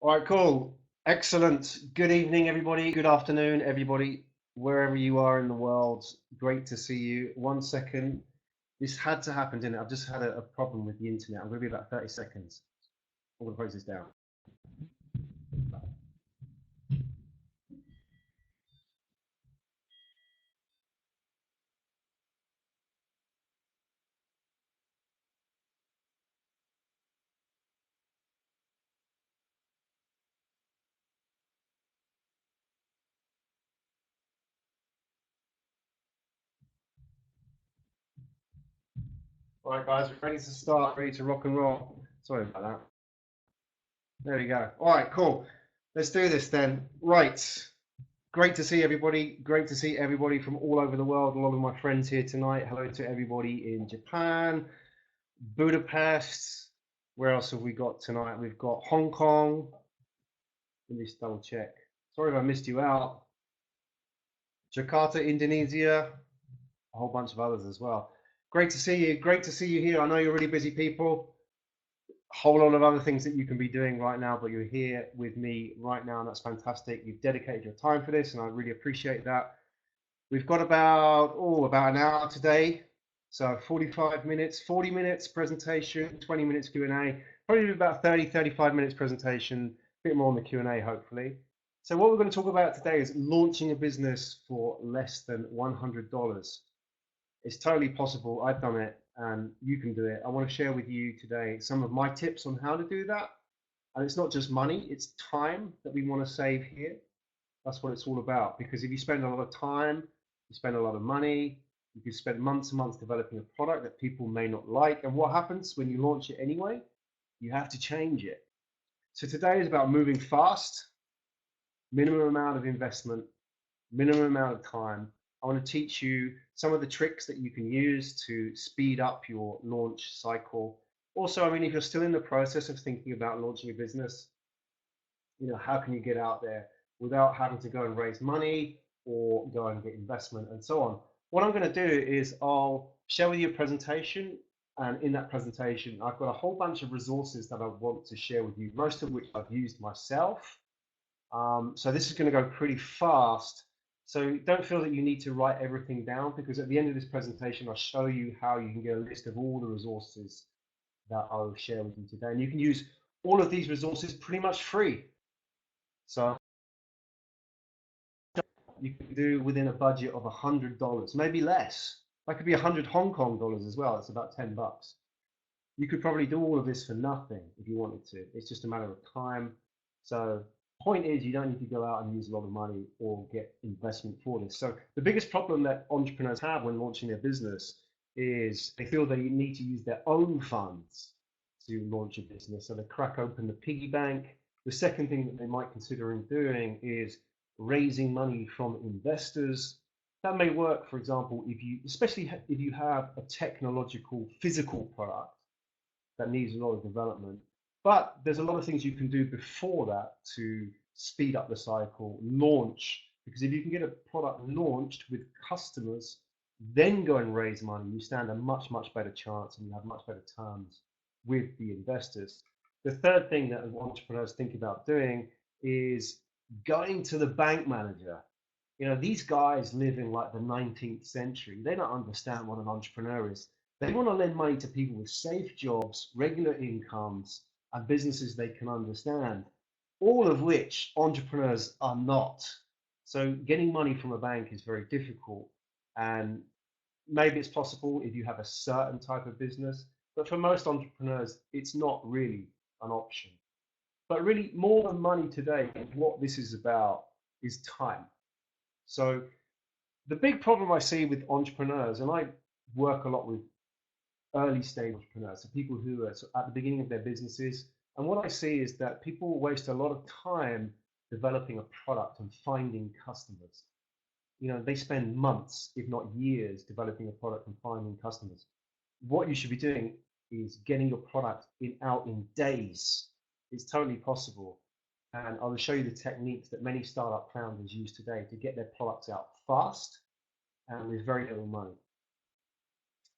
All right, cool. Excellent. Good evening, everybody. Good afternoon, everybody, wherever you are in the world. Great to see you. 1 second. This had to happen, didn't it? I've just had a problem with the internet. I'm going to be about 30 seconds. I'm going to close this down. All right, guys, we're ready to start, ready to rock and roll. Sorry about that. There we go. All right, cool. Let's do this then. Right. Great to see everybody. Great to see everybody from all over the world. A lot of my friends here tonight. Hello to everybody in Japan, Budapest. Where else have we got tonight? We've got Hong Kong. Let me just double check. Sorry if I missed you out. Jakarta, Indonesia. A whole bunch of others as well. Great to see you. Great to see you here. I know you're really busy people. A whole lot of other things that you can be doing right now, but you're here with me right now, and that's fantastic. You've dedicated your time for this, and I really appreciate that. We've got about an hour today. So 45 minutes, 40 minutes presentation, 20 minutes Q&A, probably about 30, 35 minutes presentation, a bit more on the Q&A hopefully. So what we're going to talk about today is launching a business for less than $100. It's totally possible. I've done it and you can do it. I want to share with you today some of my tips on how to do that. And it's not just money, it's time that we want to save here. That's what it's all about. Because if you spend a lot of time, you spend a lot of money, you could spend months and months developing a product that people may not like. And what happens when you launch it anyway? You have to change it. So today is about moving fast, minimum amount of investment, minimum amount of time. I want to teach you some of the tricks that you can use to speed up your launch cycle. Also, I mean, if you're still in the process of thinking about launching a business, how can you get out there without having to go and raise money or go and get investment and so on. What I'm going to do is I'll share with you a presentation, and in that presentation I've got a whole bunch of resources that I want to share with you, most of which I've used myself. So this is going to go pretty fast, so don't feel that you need to write everything down, because at the end of this presentation I'll show you how you can get a list of all the resources that I'll share with you today, and you can use all of these resources pretty much free. So you can do within a budget of $100, maybe less. That could be 100 Hong Kong dollars as well. It's about 10 bucks. You could probably do all of this for nothing if you wanted to. It's just a matter of time. So point is, you don't need to go out and use a lot of money or get investment for this. So the biggest problem that entrepreneurs have when launching their business is they feel they need to use their own funds to launch a business. So they crack open the piggy bank. The second thing that they might consider doing is raising money from investors. That may work, for example, especially if you have a technological, physical product that needs a lot of development. But there's a lot of things you can do before that to speed up the cycle, launch, because if you can get a product launched with customers, then go and raise money, you stand a much, much better chance and you have much better terms with the investors. The third thing that entrepreneurs think about doing is going to the bank manager. These guys live in like the 19th century. They don't understand what an entrepreneur is. They want to lend money to people with safe jobs, regular incomes, and businesses they can understand, all of which entrepreneurs are not. So getting money from a bank is very difficult. And maybe it's possible if you have a certain type of business, but for most entrepreneurs, it's not really an option. But really, more than money today, what this is about is time. So the big problem I see with entrepreneurs, and I work a lot with early stage entrepreneurs, so people who are at the beginning of their businesses, and what I see is that people waste a lot of time developing a product and finding customers. They spend months, if not years, developing a product and finding customers. What you should be doing is getting your product out in days. It's totally possible. And I will show you the techniques that many startup founders use today to get their products out fast and with very little money.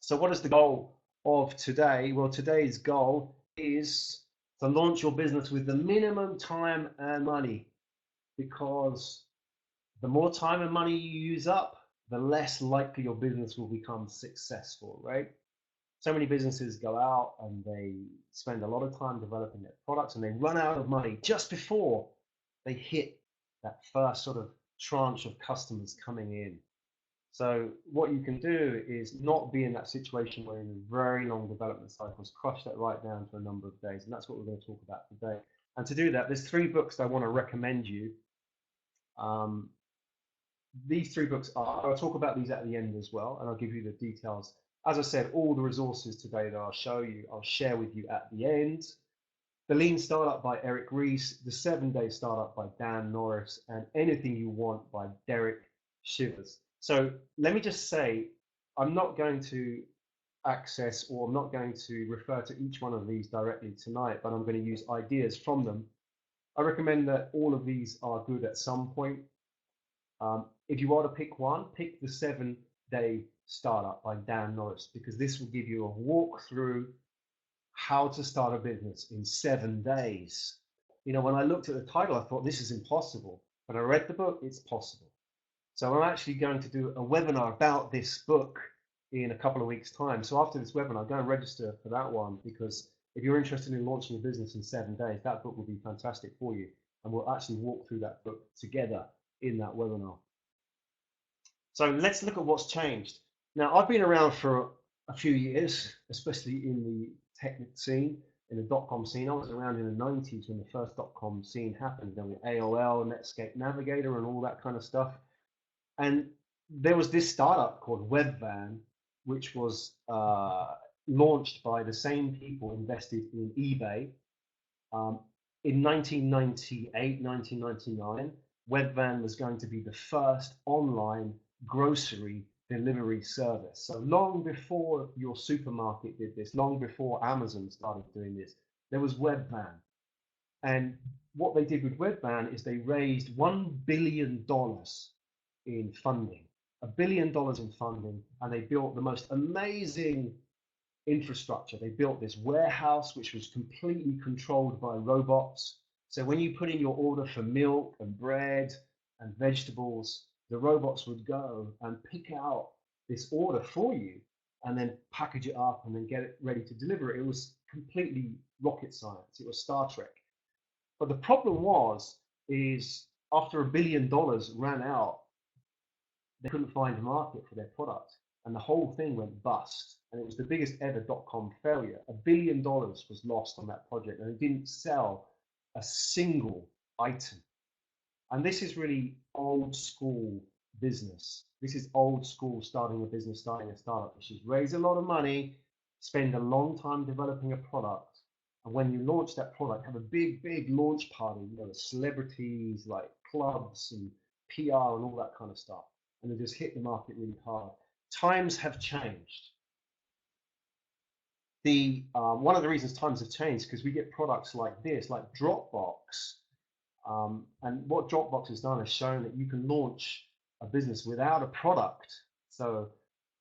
So what is the goal of today? Well, today's goal is to launch your business with the minimum time and money, because the more time and money you use up, the less likely your business will become successful, right? So many businesses go out and they spend a lot of time developing their products and they run out of money just before they hit that first sort of tranche of customers coming in. So what you can do is not be in that situation where you're in very long development cycles, crush that right down to a number of days. And that's what we're going to talk about today. And to do that, there's 3 books that I want to recommend you. These 3 books I'll talk about these at the end as well, and I'll give you the details. As I said, all the resources today that I'll share with you at the end. The Lean Startup by Eric Ries, The 7-Day Startup by Dan Norris, and Anything You Want by Derek Shivers. So let me just say, I'm not going to access or I'm not going to refer to each one of these directly tonight, but I'm going to use ideas from them. I recommend that all of these are good at some point. If you want to pick one, pick The 7-Day Startup by Dan Norris, because this will give you a walkthrough how to start a business in 7 days. You know, when I looked at the title, I thought this is impossible. But I read the book, it's possible. So I'm actually going to do a webinar about this book in a couple of weeks' time. So after this webinar, go and register for that one, because if you're interested in launching a business in 7 days, that book will be fantastic for you. And we'll actually walk through that book together in that webinar. So let's look at what's changed. Now, I've been around for a few years, especially in the tech scene, in the .com scene. I was around in the 90s when the first .com scene happened. Then with AOL, Netscape Navigator, and all that kind of stuff. And there was this startup called Webvan, which was launched by the same people invested in eBay. In 1998, 1999, Webvan was going to be the first online grocery delivery service. So long before your supermarket did this, long before Amazon started doing this, there was Webvan. And what they did with Webvan is they raised $1 billion in funding, $1 billion in funding, and they built the most amazing infrastructure. They built this warehouse which was completely controlled by robots. So when you put in your order for milk and bread and vegetables, the robots would go and pick out this order for you and then package it up and then get it ready to deliver it. It was completely rocket science. It was Star Trek. But the problem is after $1 billion ran out, they couldn't find a market for their product, and the whole thing went bust. And it was the biggest ever .com failure. $1 billion was lost on that project, and it didn't sell a single item. And this is really old school business. This is old school starting a business, starting a startup, which is raise a lot of money, spend a long time developing a product, and when you launch that product, have a big, big launch party, you know, with celebrities like clubs and PR and all that kind of stuff. And they just hit the market really hard. Times have changed. One of the reasons times have changed because we get products like this, like Dropbox. And what Dropbox has done is shown that you can launch a business without a product. So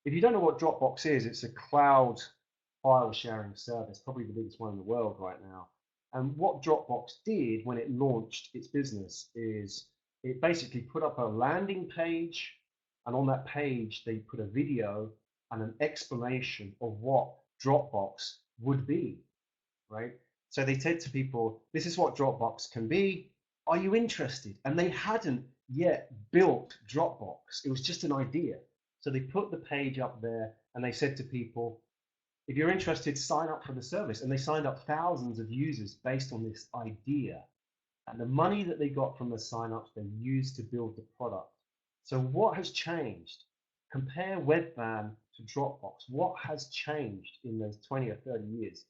if you don't know what Dropbox is, it's a cloud file sharing service, probably the biggest one in the world right now. And what Dropbox did when it launched its business is it basically put up a landing page, and on that page they put a video and an explanation of what Dropbox would be, right? So they said to people, this is what Dropbox can be. Are you interested? And they hadn't yet built Dropbox. It was just an idea. So they put the page up there and they said to people, if you're interested, sign up for the service. And they signed up thousands of users based on this idea. And the money that they got from the signups, they used to build the product. So what has changed? Compare Webvan to Dropbox. What has changed in those 20 or 30 years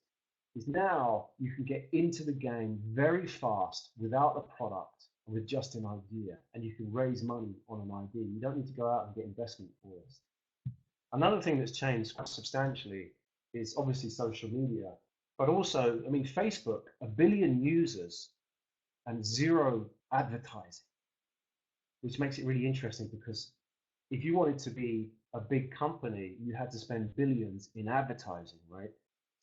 is now you can get into the game very fast without a product and with just an idea. And you can raise money on an idea. You don't need to go out and get investment for this. Another thing that's changed quite substantially is obviously social media, but also, I mean, Facebook, 1 billion users and 0 advertising, which makes it really interesting because if you wanted to be a big company, you had to spend billions in advertising, right?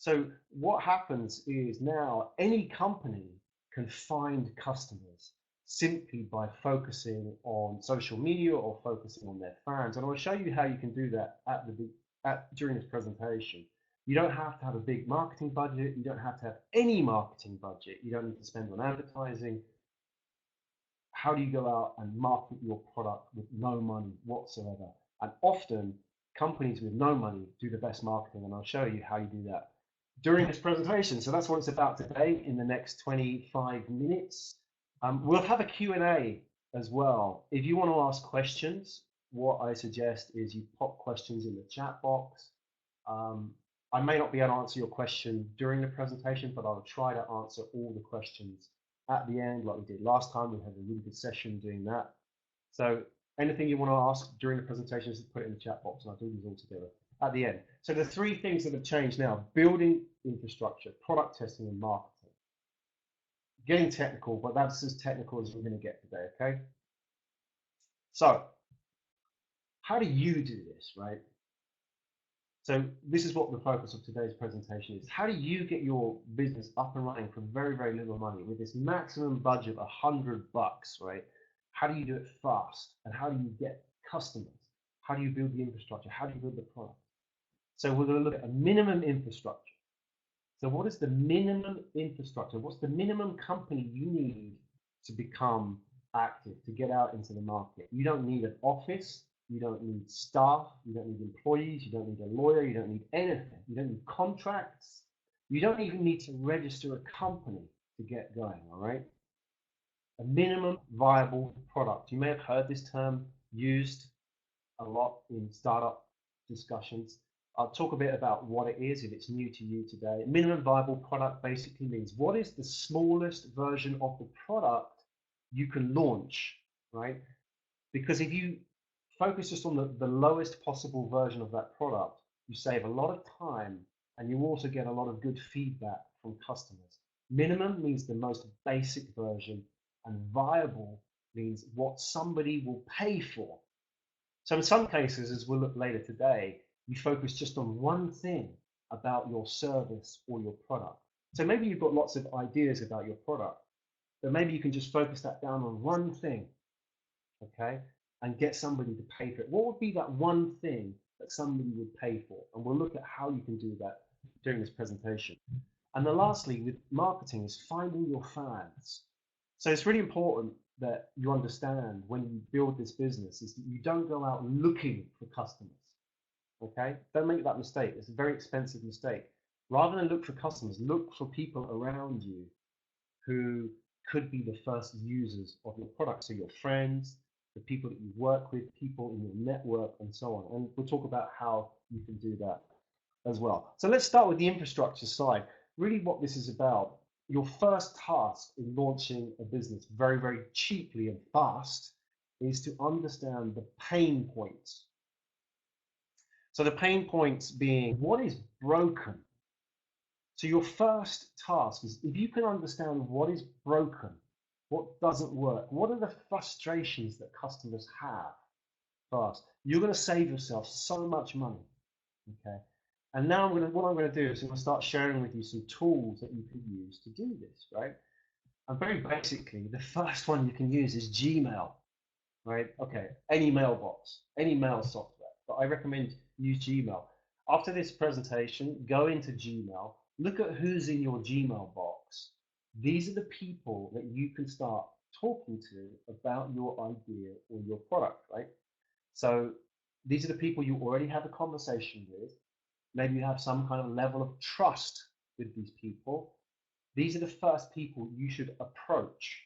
So what happens is now any company can find customers simply by focusing on social media or focusing on their fans. And I'll show you how you can do that during this presentation. You don't have to have a big marketing budget. You don't have to have any marketing budget. You don't need to spend on advertising. How do you go out and market your product with no money whatsoever? And often companies with no money do the best marketing, and I'll show you how you do that during this presentation. So that's what it's about today in the next 25 minutes. We'll have a Q&A as well. If you want to ask questions, what I suggest is you pop questions in the chat box. I may not be able to answer your question during the presentation, but I'll try to answer all the questions at the end like we did last time. We had a really good session doing that. So anything you want to ask during the presentation, just put it in the chat box and I'll do these all together at the end. So the three things that have changed now: building infrastructure, product testing, and marketing. Getting technical, but that's as technical as we're going to get today, okay? So how do you do this, right? So this is what the focus of today's presentation is. How do you get your business up and running for very, very little money with this maximum budget of $100, right? How do you do it fast? And how do you get customers? How do you build the infrastructure? How do you build the product? So we're going to look at a minimum infrastructure. So what is the minimum infrastructure? What's the minimum company you need to become active, to get out into the market? You don't need an office. You don't need staff, you don't need employees, you don't need a lawyer, you don't need anything. You don't need contracts. You don't even need to register a company to get going, all right? A minimum viable product. You may have heard this term used a lot in startup discussions. I'll talk a bit about what it is if it's new to you today. Minimum viable product basically means what is the smallest version of the product you can launch, right? Because if you focus just on the lowest possible version of that product, you save a lot of time and you also get a lot of good feedback from customers. Minimum means the most basic version, and viable means what somebody will pay for. So in some cases, as we'll look later today, you focus just on one thing about your service or your product. So maybe you've got lots of ideas about your product, but maybe you can just focus that down on one thing, okay? And get somebody to pay for it. What would be that one thing that somebody would pay for? And we'll look at how you can do that during this presentation. And then lastly, with marketing, is finding your fans. So it's really important that you understand when you build this business is that you don't go out looking for customers, okay? Don't make that mistake. It's a very expensive mistake. Rather than look for customers, look for people around you who could be the first users of your product. So your friends, the people that you work with, people in your network, and so on. And we'll talk about how you can do that as well. So let's start with the infrastructure side. Really what this is about, your first task in launching a business very, very cheaply and fast is to understand the pain points. So the pain points being, what is broken? So your first task is, if you can understand what is broken, what doesn't work, what are the frustrations that customers have first, you're going to save yourself so much money, okay? And now what I'm going to do is I'm going to start sharing with you some tools that you can use to do this, right? And very basically, the first one you can use is Gmail, right? Okay, any mailbox, any mail software, but I recommend use Gmail. After this presentation, go into Gmail, look at who's in your Gmail box. These are the people that you can start talking to about your idea or your product, right? So these are the people you already have a conversation with. Maybe you have some kind of level of trust with these people. These are the first people you should approach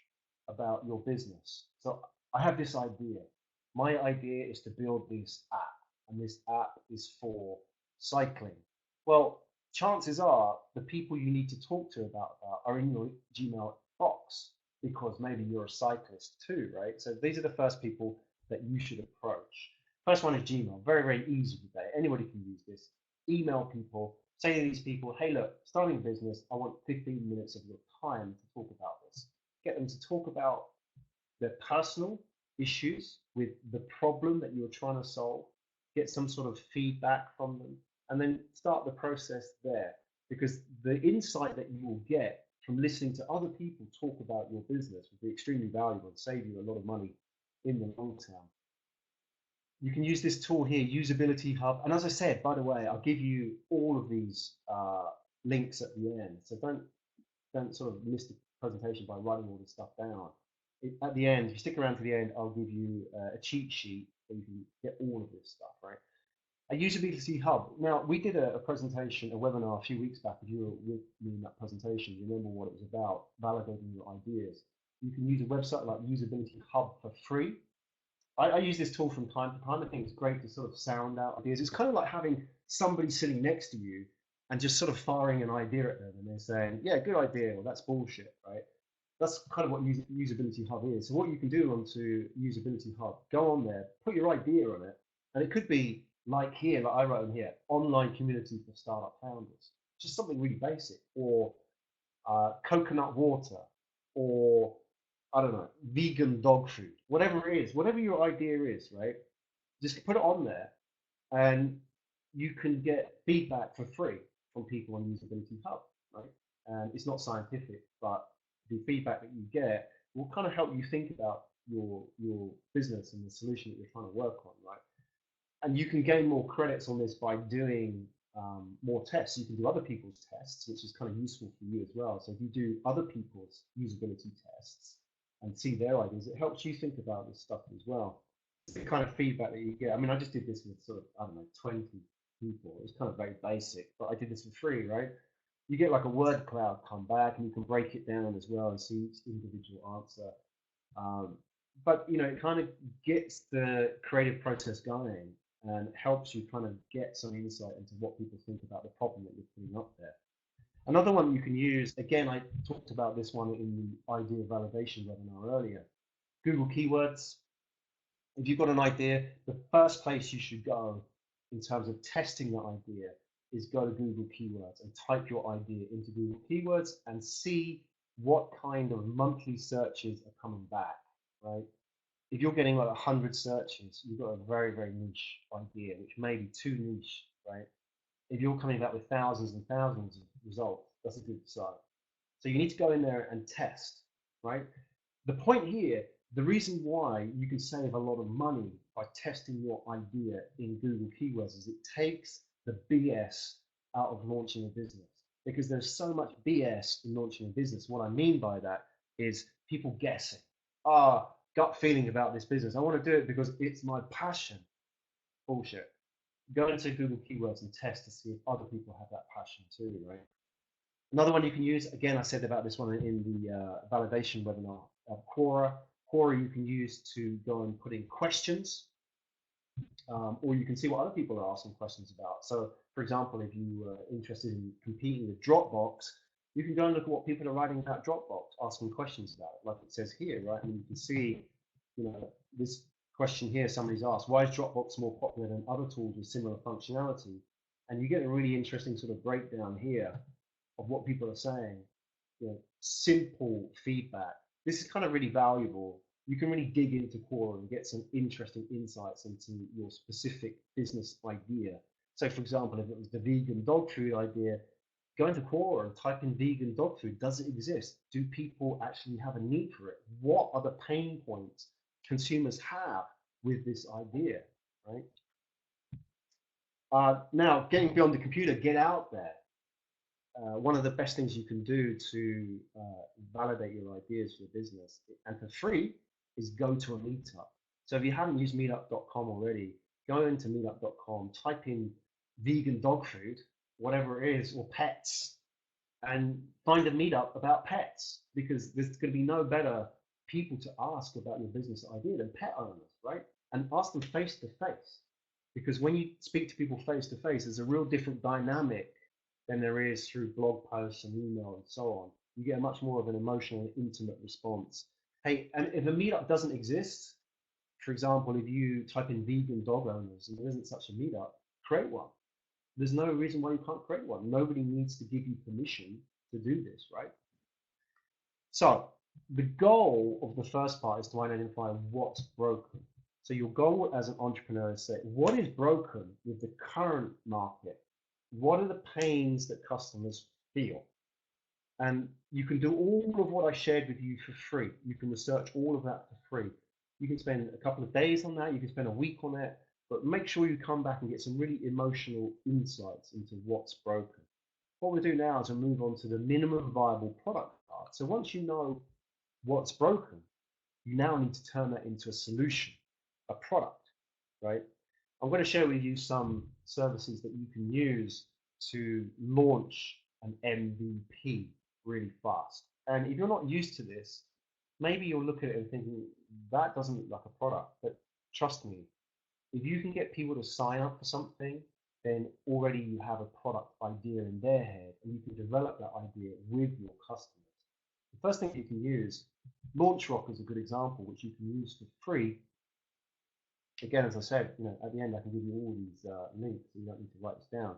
about your business. So I have this idea. My idea is to build this app, and this app is for cycling. Well, chances are the people you need to talk to about that are in your Gmail box, because maybe you're a cyclist too, right? So these are the first people that you should approach. First one is Gmail. Very, very easy today. Anybody can use this. Email people, say to these people, hey, look, starting a business, I want 15 minutes of your time to talk about this. Get them to talk about their personal issues with the problem that you're trying to solve, get some sort of feedback from them, and then start the process there. because the insight that you will get from listening to other people talk about your business will be extremely valuable and save you a lot of money in the long term. You can use this tool here, Usability Hub. And as I said, by the way, I'll give you all of these links at the end. So don't sort of miss the presentation by writing all this stuff down. At the end, if you stick around to the end, I'll give you a cheat sheet where you can get all of this stuff, right? A Usability Hub. Now, we did a presentation, a webinar a few weeks back. If you were with me in that presentation, you remember what it was about, validating your ideas. You can use a website like Usability Hub for free. I use this tool from time to time. I think it's great to sort of sound out ideas. It's kind of like having somebody sitting next to you and just sort of firing an idea at them, and they're saying, yeah, good idea, well, that's bullshit, right? That's kind of what Usability Hub is. So what you can do onto Usability Hub, go on there, put your idea on it, and it could be like here, like I wrote on here, online community for startup founders. Just something really basic, or coconut water, or I don't know, vegan dog food, whatever it is, whatever your idea is, right? Just put it on there, and you can get feedback for free from people on Usability Hub, right? And it's not scientific, but the feedback that you get will kind of help you think about your business and the solution that you're trying to work on, right? And you can gain more credits on this by doing more tests. You can do other people's tests, which is kind of useful for you as well. So if you do other people's usability tests and see their ideas, it helps you think about this stuff as well. It's the kind of feedback that you get. I mean, I just did this with sort of, I don't know, 20 people. It was kind of very basic, but I did this for free, right? You get like a word cloud come back, and you can break it down as well and see each individual answer. But you know, it kind of gets the creative process going and helps you kind of get some insight into what people think about the problem that you're putting up there. Another one you can use, again, I talked about this one in the idea validation webinar earlier, Google Keywords. If you've got an idea, the first place you should go in terms of testing that idea is go to Google Keywords and type your idea into Google Keywords and see what kind of monthly searches are coming back, right? If you're getting like 100 searches, you've got a very, very niche idea, which may be too niche, right? If you're coming back with thousands and thousands of results, that's a good sign. So you need to go in there and test, right? The point here, the reason why you can save a lot of money by testing your idea in Google Keywords is it takes the BS out of launching a business, because there's so much BS in launching a business. What I mean by that is people guessing. Gut feeling about this business. I want to do it because it's my passion. Bullshit. Go into Google Keywords and test to see if other people have that passion too, right? Another one you can use, again, I said about this one in the validation webinar, Quora. Quora you can use to go and put in questions, or you can see what other people are asking questions about. So, for example, if you are interested in competing with Dropbox, you can go and look at what people are writing about Dropbox, asking questions about it, like it says here, right? And you can see, you know, this question here, somebody's asked, why is Dropbox more popular than other tools with similar functionality? And you get a really interesting sort of breakdown here of what people are saying, you know, simple feedback. This is kind of really valuable. You can really dig into Quora and get some interesting insights into your specific business idea. So for example, if it was the vegan dog food idea, go into Quora and type in vegan dog food. Does it exist? Do people actually have a need for it? What are the pain points consumers have with this idea, right? Now, getting beyond the computer, get out there. One of the best things you can do to validate your ideas for your business, and for free, is go to a meetup. So if you haven't used meetup.com already, go into meetup.com, type in vegan dog food, whatever it is, or pets, and find a meetup about pets, because there's going to be no better people to ask about your business idea than pet owners, right? And ask them face to face, because when you speak to people face to face, there's a real different dynamic than there is through blog posts and email and so on. You get much more of an emotional and intimate response. Hey, and if a meetup doesn't exist, for example, if you type in vegan dog owners and there isn't such a meetup, create one. There's no reason why you can't create one. Nobody needs to give you permission to do this, right? So the goal of the first part is to identify what's broken. So your goal as an entrepreneur is to say, what is broken with the current market? what are the pains that customers feel? And you can do all of what I shared with you for free. You can research all of that for free. You can spend a couple of days on that. You can spend a week on it, but make sure you come back and get some really emotional insights into what's broken. What we'll do now is we'll move on to the minimum viable product part. So once you know what's broken, you now need to turn that into a solution, a product, right? I'm going to share with you some services that you can use to launch an MVP really fast. And if you're not used to this, maybe you'll look at it and thinking, that doesn't look like a product. But trust me, if you can get people to sign up for something, then already you have a product idea in their head and you can develop that idea with your customers. The first thing you can use, LaunchRock is a good example, which you can use for free. Again, as I said, at the end I can give you all these links, so you don't need to write this down.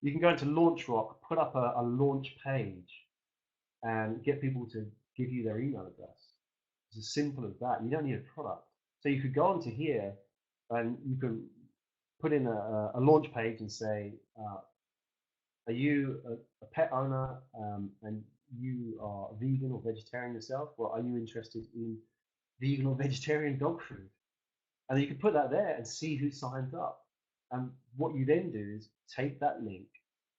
You can go into LaunchRock, put up a launch page, and get people to give you their email address. It's as simple as that. You don't need a product. So you could go onto here, and you can put in a launch page and say, are you a pet owner and you are vegan or vegetarian yourself? Well, are you interested in vegan or vegetarian dog food? And you can put that there and see who signs up. And what you then do is take that link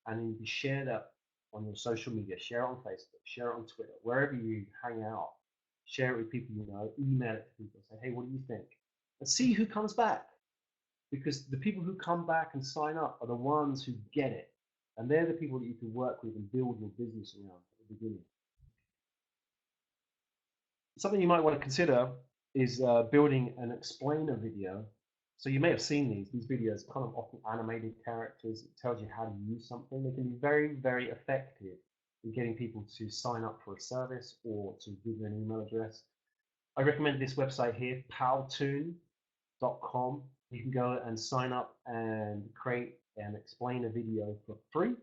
and then you can share that on your social media, share it on Facebook, share it on Twitter, wherever you hang out, share it with people you know, email it to people, say, hey, what do you think? And see who comes back. Because the people who come back and sign up are the ones who get it. And they're the people that you can work with and build your business around at the beginning. Something you might want to consider is building an explainer video. So you may have seen these videos, kind of often animated characters. It tells you how to use something. They can be very, very effective in getting people to sign up for a service or to give you an email address. I recommend this website here, powtoon.com. You can go and sign up and create and explain a video for free.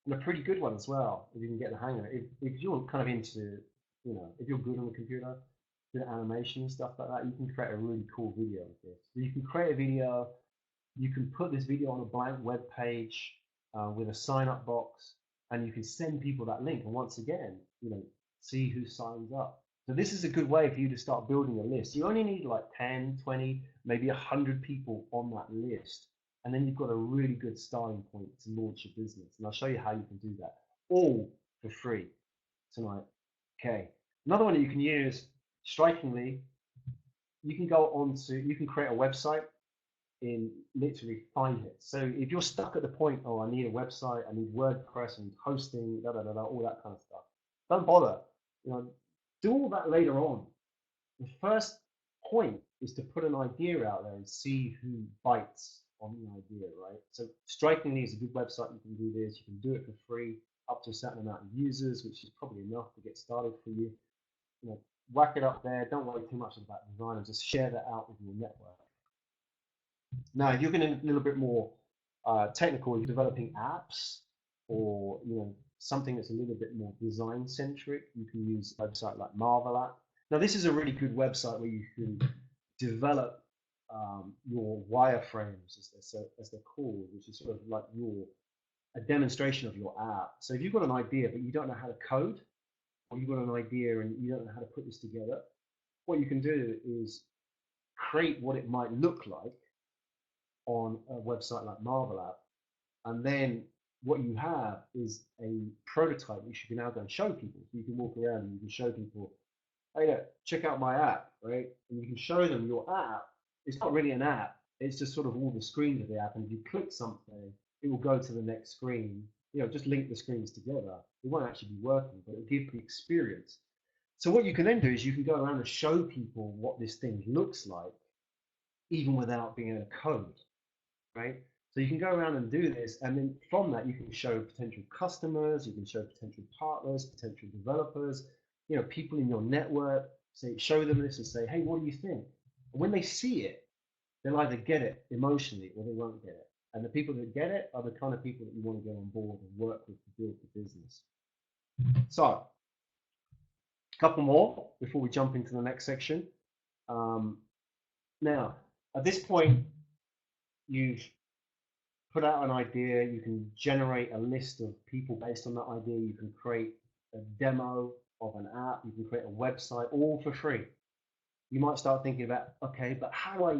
And a pretty good one as well, if you can get the hang of it. If you're kind of into, if you're good on the computer, good at animation and stuff like that, you can create a really cool video with this. So you can create a video, you can put this video on a blank web page with a sign up box, and you can send people that link. And once again, see who signs up. So this is a good way for you to start building a list. You only need like 10, 20, maybe 100 people on that list. And then you've got a really good starting point to launch your business. And I'll show you how you can do that all for free tonight. Okay. Another one that you can use, strikingly, you can create a website in literally 5 minutes. So if you're stuck at the point, oh, I need a website, I need WordPress and hosting, all that kind of stuff, don't bother. Do all that later on. The first point is to put an idea out there and see who bites on the idea, right? So strikingly is a good website. You can do this. You can do it for free, up to a certain amount of users, which is probably enough to get started for you. Whack it up there. Don't worry too much about design, and just share that out with your network. Now, if you're getting a little bit more technical, you're developing apps, or something that's a little bit more design centric, you can use a website like Marvel App. Now, this is a really good website where you can develop your wireframes, as they're called, which is sort of like a demonstration of your app. So if you've got an idea but you don't know how to code, or you've got an idea and you don't know how to put this together, what you can do is create what it might look like on a website like Marvel App, and then what you have is a prototype which you can now go and show people. So you can walk around and you can show people, hey, look, check out my app, right? And you can show them your app. It's not really an app. It's just sort of all the screens of the app. And if you click something, it will go to the next screen. Just link the screens together. It won't actually be working, but it'll give the experience. So what you can then do is you can go around and show people what this thing looks like, even without being able to code, right? So you can go around and do this, and then from that you can show potential customers, you can show potential partners, potential developers, people in your network. Show them this and say, hey, what do you think? And when they see it, they'll either get it emotionally or they won't get it. And the people that get it are the kind of people that you want to get on board and work with to build the business. So, a couple more before we jump into the next section. Now, at this point, you've put out an idea, you can generate a list of people based on that idea, you can create a demo of an app, you can create a website, all for free. You might start thinking about, okay, but how do I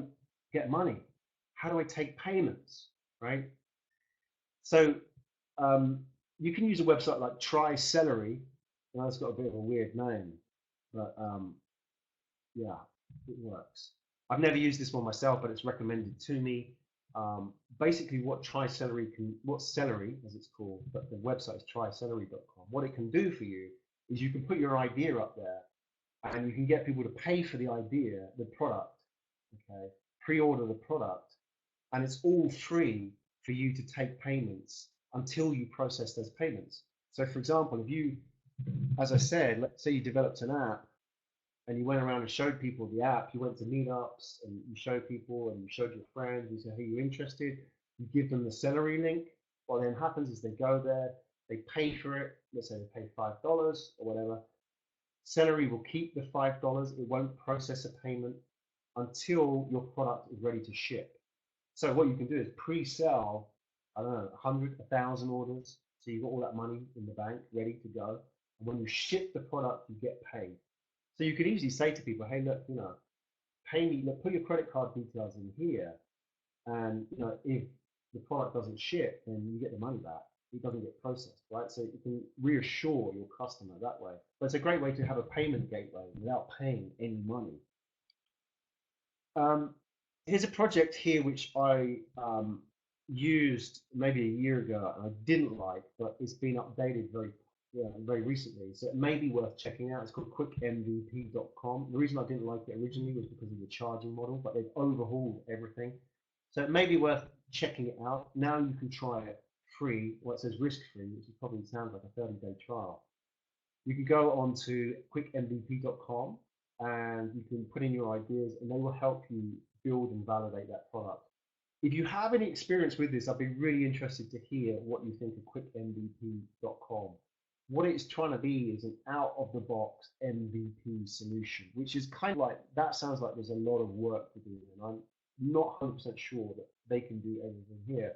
get money? How do I take payments, right? So you can use a website like Try Celery. Well, it's got a bit of a weird name, but yeah, it works. I've never used this one myself, but it's recommended to me. Basically, what Celery, as it's called, but the website is trycelery.com. What it can do for you is you can put your idea up there, and you can get people to pay for the idea, the product, okay, pre-order the product, and it's all free for you to take payments until you process those payments. So, for example, if you, as I said, let's say you developed an app and you went around and showed people the app, you went to meetups and you showed people and you showed your friends, you said, hey, you're interested, you give them the Celery link. What then happens is they go there, they pay for it, let's say they pay $5 or whatever. Celery will keep the $5, it won't process a payment until your product is ready to ship. So what you can do is pre-sell, I don't know, 100, 1,000 orders. So you've got all that money in the bank ready to go. And when you ship the product, you get paid. So you could easily say to people, hey, look, pay me, look, put your credit card details in here. And, if the product doesn't ship, then you get the money back. It doesn't get processed, right? So you can reassure your customer that way. But it's a great way to have a payment gateway without paying any money. Here's a project here which I used maybe a year ago and I didn't like, but it's been updated very recently. So it may be worth checking out. It's called quickmvp.com. The reason I didn't like it originally was because of the charging model, but they've overhauled everything. So it may be worth checking it out. Now you can try it free, it says risk-free, which probably sounds like a 30-day trial. You can go on to quickmvp.com and you can put in your ideas and they will help you build and validate that product. If you have any experience with this, I'd be really interested to hear what you think of quickmvp.com. What it's trying to be is an out-of-the-box MVP solution, which is kind of like, that sounds like there's a lot of work to do, and I'm not 100% sure that they can do everything here.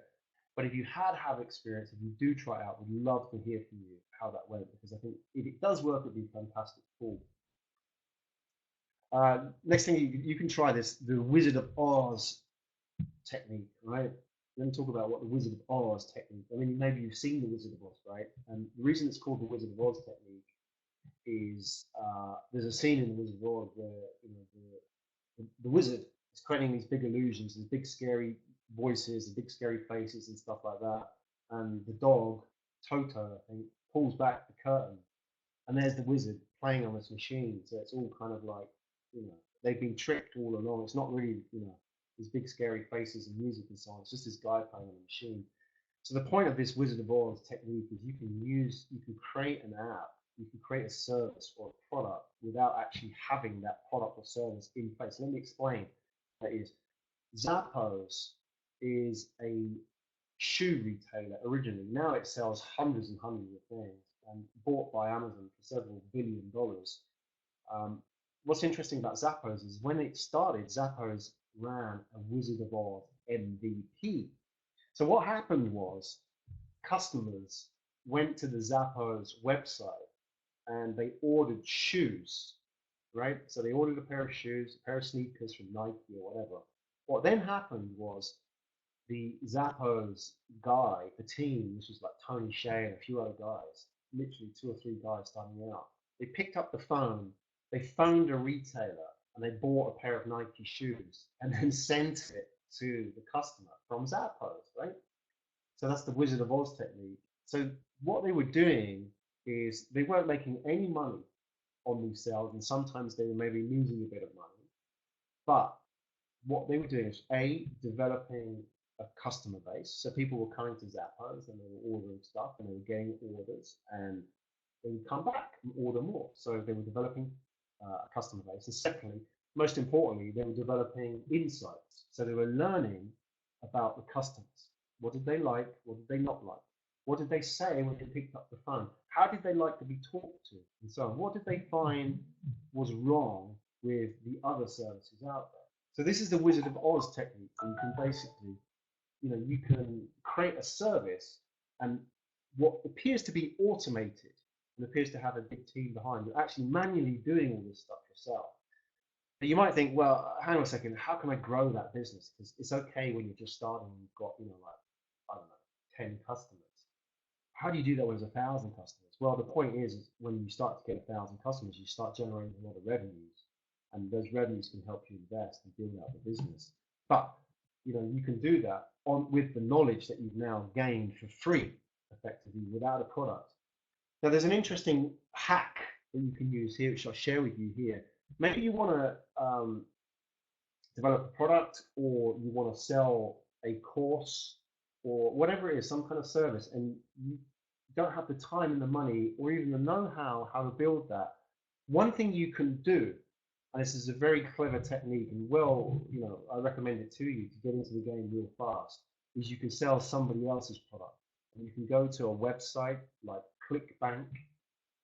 But if you have experience, if you do try it out, we'd love to hear from you how that went, because I think if it does work, it'd be fantastic. Cool. Next thing, you can try this, the Wizard of Oz technique, right? Let me talk about what the Wizard of Oz technique. I mean, maybe you've seen the Wizard of Oz, right? And the reason it's called the Wizard of Oz technique is there's a scene in the Wizard of Oz where the wizard is creating these big illusions, these big scary voices, and big scary faces and stuff like that. And the dog, Toto, I think, pulls back the curtain, and there's the wizard playing on this machine. So it's all kind of like, they've been tricked all along. It's not really, these big scary faces and music and so on. It's just this guy playing on a machine. So the point of this Wizard of Oz technique is you can create an app, you can create a service or a product without actually having that product or service in place. Let me explain. That is, Zappos is a shoe retailer originally. Now it sells hundreds and hundreds of things and bought by Amazon for several $billion. What's interesting about Zappos is when it started, Zappos ran a Wizard of Oz MVP. So what happened was customers went to the Zappos website and they ordered shoes, right? So they ordered a pair of shoes, a pair of sneakers from Nike or whatever. What then happened was the Zappos guy, the team, this was like Tony Shea and a few other guys, literally 2 or 3 guys starting out. They picked up the phone, they phoned a retailer, and they bought a pair of Nike shoes and then sent it to the customer from Zappos, right? So that's the Wizard of Oz technique. So what they were doing is they weren't making any money on these sales, and sometimes they were maybe losing a bit of money. But what they were doing is developing a customer base. So people were coming to Zappos and they were ordering stuff and they were getting orders and they would come back and order more. So they were developing a customer base. And secondly, most importantly, they were developing insights. So they were learning about the customers. What did they like? What did they not like? What did they say when they picked up the phone? How did they like to be talked to? And so on. What did they find was wrong with the other services out there? So this is the Wizard of Oz technique. And you can basically you can create a service, and what appears to be automated and appears to have a big team behind you, actually manually doing all this stuff yourself. But you might think, well, hang on a second, how can I grow that business? Because it's okay when you're just starting and you've got, like, I don't know, 10 customers. How do you do that with 1,000 customers? Well, the point is when you start to get 1,000 customers, you start generating a lot of revenues, and those revenues can help you invest and build out the business. But you can do that with the knowledge that you've now gained for free, effectively, without a product. Now, there's an interesting hack that you can use here, which I'll share with you here. Maybe you want to develop a product, or you want to sell a course, or whatever it is, some kind of service, and you don't have the time and the money or even the know-how how to build that. One thing you can do, and this is a very clever technique, and I recommend it to you to get into the game real fast, is you can sell somebody else's product. And you can go to a website like ClickBank.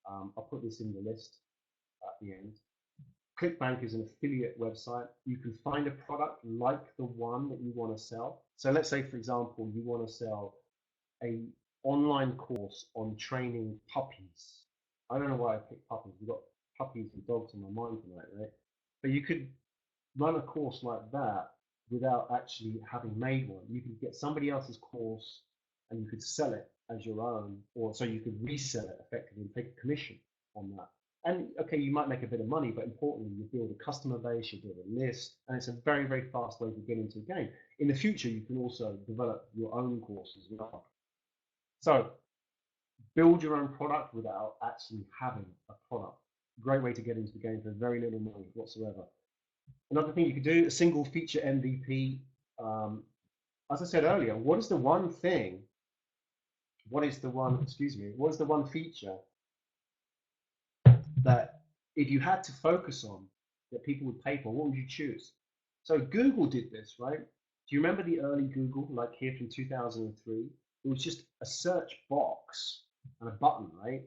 I'll put this in the list at the end. ClickBank is an affiliate website. You can find a product like the one that you want to sell. So let's say, for example, you want to sell a online course on training puppies. I don't know why I picked puppies. We've got puppies and dogs on my mind tonight, right? But you could run a course like that without actually having made one. You could get somebody else's course and you could sell it as your own, or so you could resell it effectively and take a commission on that. And okay, you might make a bit of money, but importantly, you build a customer base, you build a list, and it's a very, very fast way to get into the game. In the future, you can also develop your own courses as well. So build your own product without actually having a product. Great way to get into the game for very little money whatsoever. Another thing you could do, a single feature MVP. As I said earlier, what is the one feature that if you had to focus on that people would pay for, what would you choose? So Google did this, right? Do you remember the early Google, like here from 2003? It was just a search box and a button, right?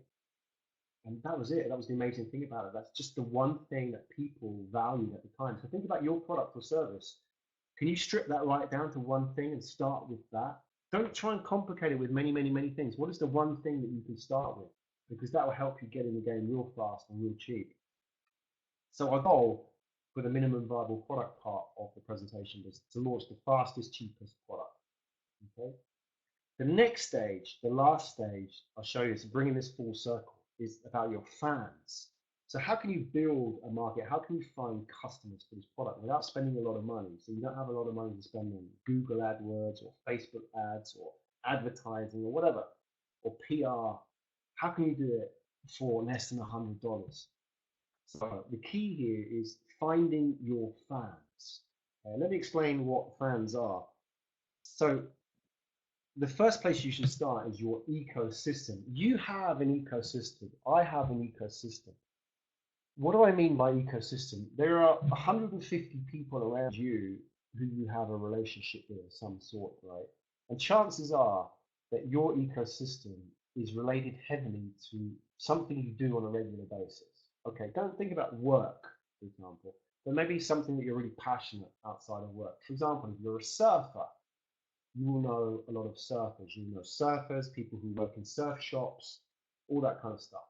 And that was it. That was the amazing thing about it. That's just the one thing that people valued at the time. So think about your product or service. Can you strip that right down to one thing and start with that? Don't try and complicate it with many, many, many things. What is the one thing that you can start with? Because that will help you get in the game real fast and real cheap. So our goal for the minimum viable product part of the presentation was to launch the fastest, cheapest product. Okay. The next stage, the last stage, I'll show you, is bringing this full circle, is about your fans. So how can you build a market? How can you find customers for this product without spending a lot of money? So you don't have a lot of money to spend on Google AdWords or Facebook ads or advertising or whatever, or PR. How can you do it for less than $100? So the key here is finding your fans. Let me explain what fans are. So the first place you should start is your ecosystem. You have an ecosystem. I have an ecosystem. What do I mean by ecosystem? There are 150 people around you who you have a relationship with of some sort, right? And chances are that your ecosystem is related heavily to something you do on a regular basis. Okay, don't think about work, for example, but maybe something that you're really passionate outside of work. For example, if you're a surfer, you will know a lot of surfers. You know surfers, people who work in surf shops, all that kind of stuff.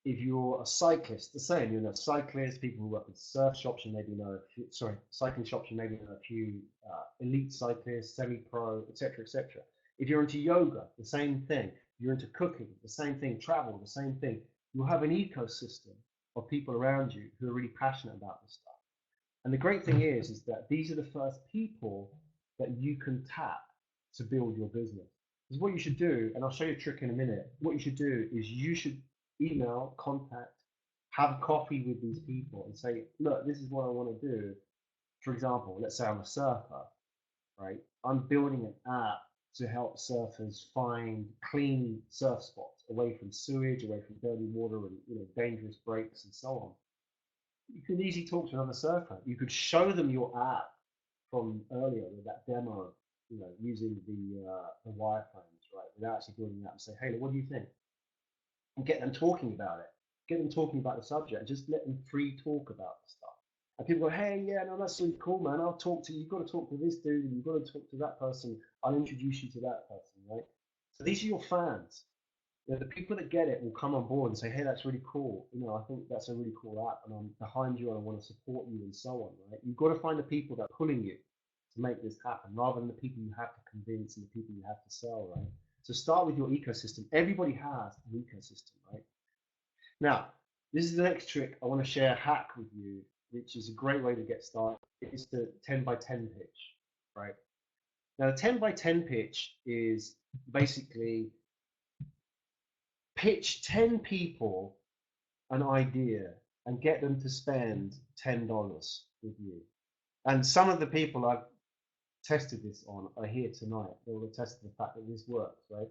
If you're a cyclist, the same. You know cyclists, people who work in surf shops. You maybe know cycling shops. You maybe know a few elite cyclists, semi-pro, etc., etc. If you're into yoga, the same thing. If you're into cooking, the same thing. Travel, the same thing. You'll have an ecosystem of people around you who are really passionate about this stuff. And the great thing is that these are the first people that you can tap to build your business. Because what you should do, and I'll show you a trick in a minute, what you should do is you should email, contact, have coffee with these people and say, look, this is what I want to do. For example, let's say I'm a surfer, right? I'm building an app to help surfers find clean surf spots away from sewage, away from dirty water and dangerous breaks and so on. You could easily talk to another surfer. You could show them your app from earlier with that demo, using the wireframes, right? Without actually building that and say, hey, what do you think? And get them talking about it. Get them talking about the subject. Just let them free talk about the stuff. And people go, hey, yeah, no, that's really cool, man. I'll talk to you. You've got to talk to this dude, and you've got to talk to that person. I'll introduce you to that person, right? So these are your fans. You know, the people that get it will come on board and say, hey, that's really cool. You know, I think that's a really cool app, and I'm behind you, and I want to support you, and so on, right? You've got to find the people that are pulling you to make this happen, rather than the people you have to convince and the people you have to sell, right? So start with your ecosystem. Everybody has an ecosystem, right? Now, this is the next trick I want to share a hack with you, which is a great way to get started. It's the 10 by 10 pitch, right? Now, the 10 by 10 pitch is basically pitch 10 people an idea and get them to spend $10 with you. And some of the people I've tested this on are here tonight. They will attest to the fact that this works, right?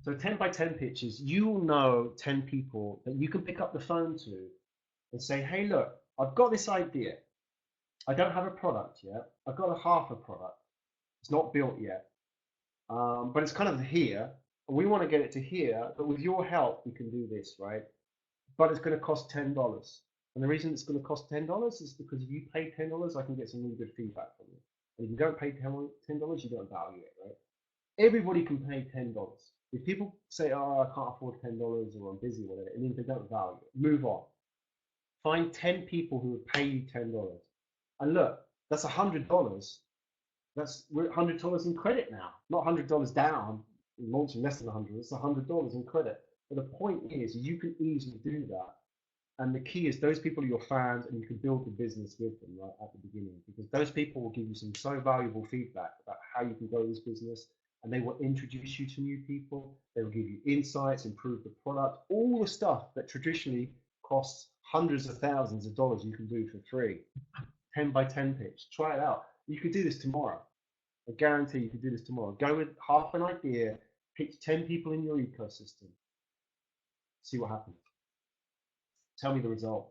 So 10 by 10 pitches, you will know 10 people that you can pick up the phone to and say, hey, look, I've got this idea. I don't have a product yet. I've got a half a product. It's not built yet, but it's kind of here. We want to get it to here, but with your help, we can do this, right? But it's going to cost $10. And the reason it's going to cost $10 is because if you pay $10, I can get some really good feedback from you. And if you don't pay $10, you don't value it, right? Everybody can pay $10. If people say, oh, I can't afford $10 or I'm busy or whatever, it means they don't value it. Move on. Find 10 people who would pay you $10. And look, that's $100. We're $100 in credit now, not $100 down, launching less than 100. It's $100 in credit. But the point is, you can easily do that. And the key is those people are your fans, and you can build the business with them right at the beginning, because those people will give you some so valuable feedback about how you can grow this business, and they will introduce you to new people. They will give you insights, improve the product, all the stuff that traditionally costs hundreds of thousands of dollars you can do for free. 10 by 10 pitch. Try it out. You could do this tomorrow. I guarantee you could do this tomorrow. Go with half an idea, pitch 10 people in your ecosystem, see what happens. Tell me the result.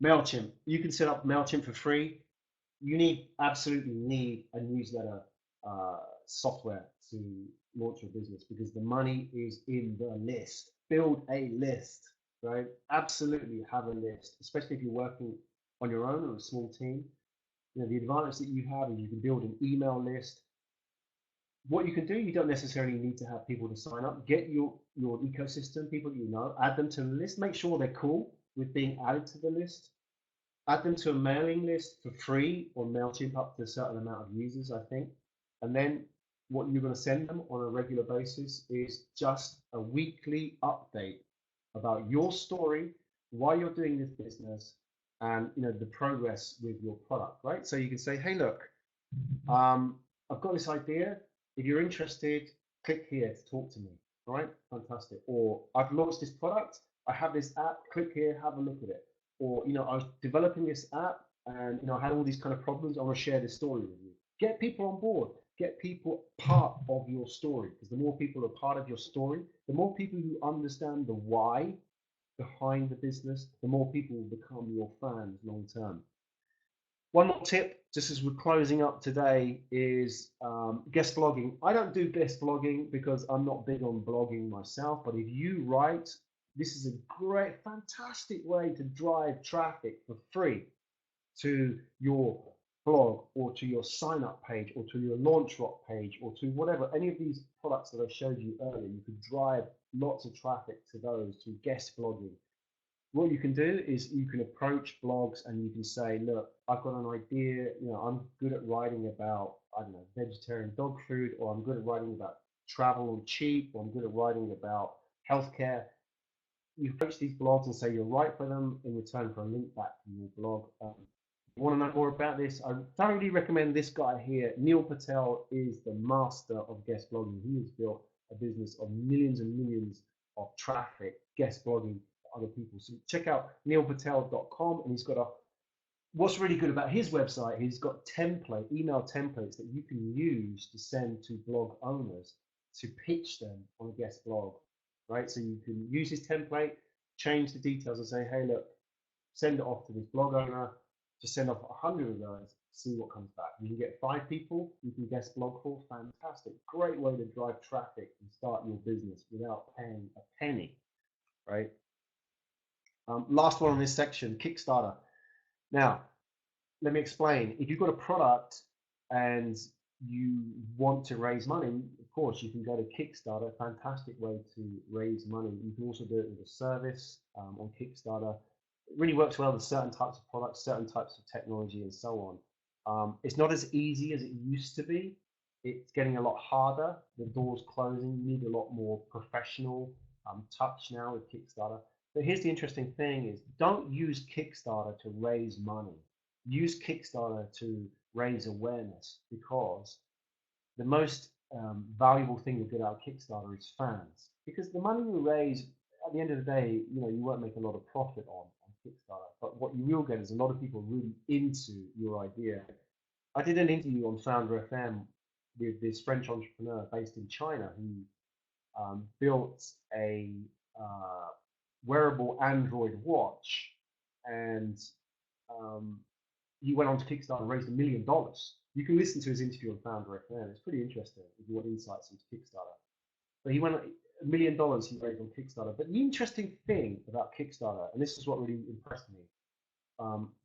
MailChimp. You can set up MailChimp for free. You absolutely need a newsletter software to launch your business, because the money is in the list. Build a list, right? Absolutely have a list, especially if you're working on your own or a small team. You know, the advantage that you have is you can build an email list. What you can do, you don't necessarily need to have people to sign up. Get your ecosystem, people that you know, add them to the list. Make sure they're cool with being added to the list. Add them to a mailing list for free on MailChimp up to a certain amount of users, I think. And then what you're going to send them on a regular basis is just a weekly update about your story, why you're doing this business, and the progress with your product, right? So you can say, hey, look, I've got this idea. If you're interested, click here to talk to me. All right, fantastic. Or I've launched this product. I have this app. Click here, have a look at it. Or I was developing this app, and I had all these kind of problems. I want to share this story with you. Get people on board. Get people part of your story, because the more people are part of your story, the more people who understand the why behind the business, the more people will become your fans long term. One more tip, just as we're closing up today, is guest blogging. I don't do guest blogging because I'm not big on blogging myself, but if you write, this is a great, fantastic way to drive traffic for free to your blog, or to your sign up page, or to your launch rock page, or to whatever, any of these products that I showed you earlier. You could drive lots of traffic to those through guest blogging. What you can do is you can approach blogs and you can say, look, I've got an idea, I'm good at writing about, I don't know, vegetarian dog food, or I'm good at writing about travel and cheap, or I'm good at writing about healthcare. You approach these blogs and say you'll write for them in return for a link back from your blog. You want to know more about this? I thoroughly recommend this guy here. Neil Patel is the master of guest blogging. He has built a business of millions and millions of traffic, guest blogging for other people. So check out neilpatel.com, and he's got what's really good about his website, he's got email templates that you can use to send to blog owners to pitch them on a guest blog, right? So you can use his template, change the details and say, hey, look, send it off to this blog owner. Just send off 100 of those, see what comes back. You can get 5 people you can guest blog for. Fantastic. Great way to drive traffic and start your business without paying a penny, right? Last one on this section, Kickstarter. Now, let me explain. If you've got a product and you want to raise money, of course, you can go to Kickstarter, a fantastic way to raise money. You can also do it with a service on Kickstarter. It really works well with certain types of products, certain types of technology, and so on. It's not as easy as it used to be. It's getting a lot harder. The door's closing. You need a lot more professional touch now with Kickstarter. But here's the interesting thing is don't use Kickstarter to raise money. Use Kickstarter to raise awareness, because the most valuable thing you get out of Kickstarter is fans. Because the money you raise, at the end of the day, you won't make a lot of profit on Kickstarter. But what you will get is a lot of people really into your idea. I did an interview on Founder FM with this French entrepreneur based in China who built a wearable Android watch, and he went on to Kickstarter and raised $1 million. You can listen to his interview on Founder FM. It's pretty interesting if you want insights into Kickstarter. But he went $1 million he raised on Kickstarter. But the interesting thing about Kickstarter, and this is what really impressed me,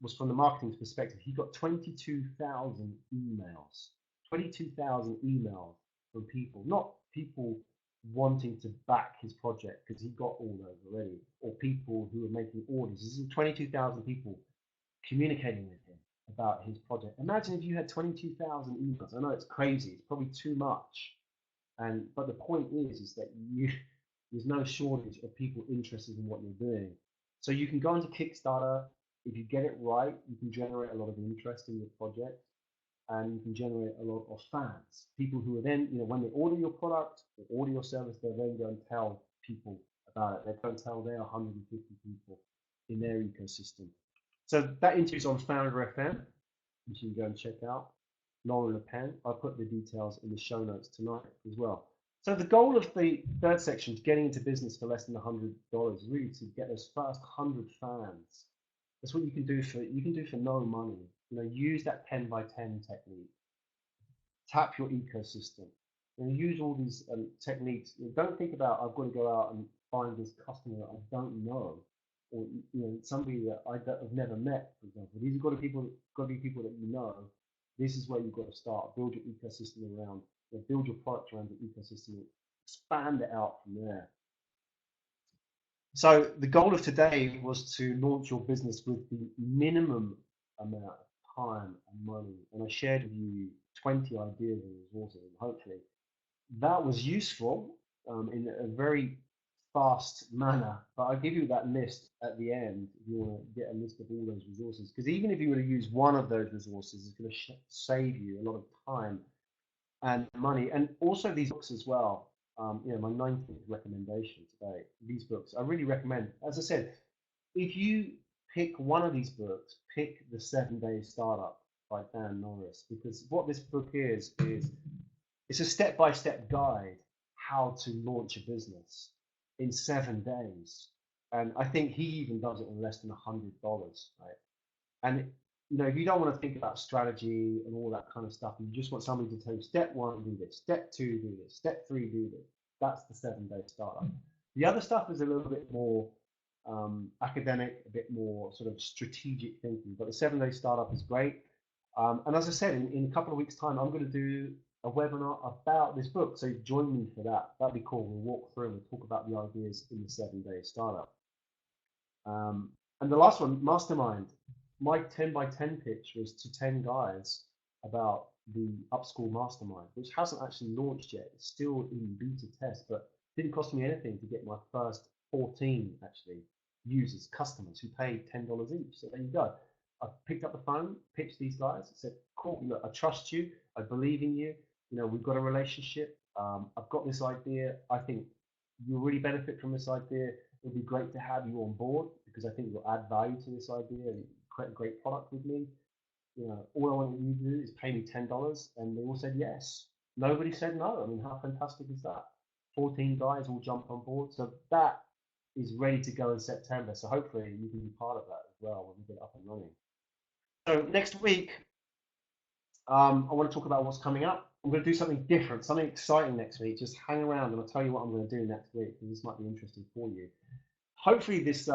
was from the marketing perspective. He got 22,000 emails. 22,000 emails from people, not people wanting to back his project because he got all those already, or people who were making orders. This is 22,000 people communicating with him about his project. Imagine if you had 22,000 emails. I know it's crazy, it's probably too much, but the point is that there's no shortage of people interested in what you're doing. So you can go into Kickstarter. If you get it right, you can generate a lot of interest in your project, and you can generate a lot of fans, people who are then, when they order your product or order your service, they'll then go and tell people about it. They go and tell their 150 people in their ecosystem. So that interview's on Founder FM, which you can go and check out. Lauren Le Pen. I'll put the details in the show notes tonight as well. So the goal of the third section, getting into business for less than $100, is really to get those first 100 fans. That's what you can do for no money. Use that 10 by 10 technique. Tap your ecosystem. Use all these techniques. Don't think about I've got to go out and find this customer that I don't know, or somebody that I've never met, for example. These have got to be people that you know. This is where you've got to start. Build your ecosystem around. Build your product around your ecosystem. Expand it out from there. So the goal of today was to launch your business with the minimum amount of time and money. And I shared with you 20 ideas and resources, and hopefully that was useful in a very fast manner. But I'll give you that list at the end if you want to get a list of all those resources. Because even if you were to use one of those resources, it's going to save you a lot of time and money. And also these books as well. My 19th recommendation today, these books, I really recommend. As I said, if you pick one of these books, pick The 7-Day Startup by Dan Norris, because what this book is it's a step-by-step guide how to launch a business in 7 days. And I think he even does it in less than $100, right? And if you don't want to think about strategy and all that kind of stuff, and you just want somebody to tell you, step 1, do this, step 2, do this, step 3, do this. That's the 7-Day Startup. The other stuff is a little bit more academic, a bit more sort of strategic thinking, but the 7-Day Startup is great. And as I said, in a couple of weeks' time, I'm going to do a webinar about this book. So join me for that. That'd be cool. We'll walk through and we'll talk about the ideas in the 7-Day Startup. And the last one, Mastermind. My 10 by 10 pitch was to 10 guys about the Up.School Mastermind, which hasn't actually launched yet. It's still in beta test, but it didn't cost me anything to get my first 14 actually users, customers who paid $10 each. So there you go. I picked up the phone, pitched these guys, said, cool, look, I trust you, I believe in you, we've got a relationship, I've got this idea, I think you'll really benefit from this idea. It'll be great to have you on board because I think you'll add value to this idea and create a great product with me. All I want you to do is pay me $10, and they all said yes. Nobody said no. I mean, how fantastic is that? 14 guys all jumped on board. So that is ready to go in September. So hopefully you can be part of that as well when we get it up and running. So next week, I want to talk about what's coming up. I'm going to do something different, something exciting next week. Just hang around and I'll tell you what I'm going to do next week, because this might be interesting for you. Hopefully this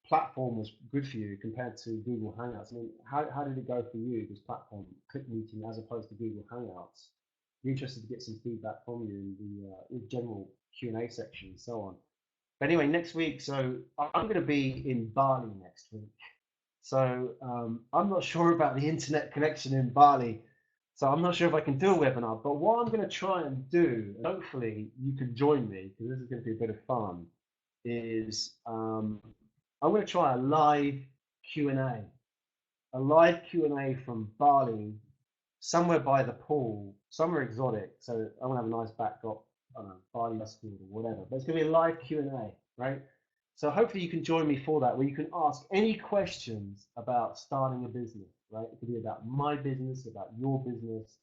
platform was good for you compared to Google Hangouts. I mean, how did it go for you, this platform, Click Meeting, as opposed to Google Hangouts? Be interested to get some feedback from you in the general Q&A section and so on. But anyway, next week, so I'm going to be in Bali next week. So I'm not sure about the internet connection in Bali. So I'm not sure if I can do a webinar, but what I'm going to try and do, and hopefully you can join me, because this is going to be a bit of fun, is I'm going to try a live Q&A, from Bali, somewhere by the pool, somewhere exotic. So I'm going to have a nice backdrop, I don't know, Bali Up.School or whatever, but it's going to be a live Q&A, right? So hopefully you can join me for that, where you can ask any questions about starting a business, right? It could be about my business, about your business.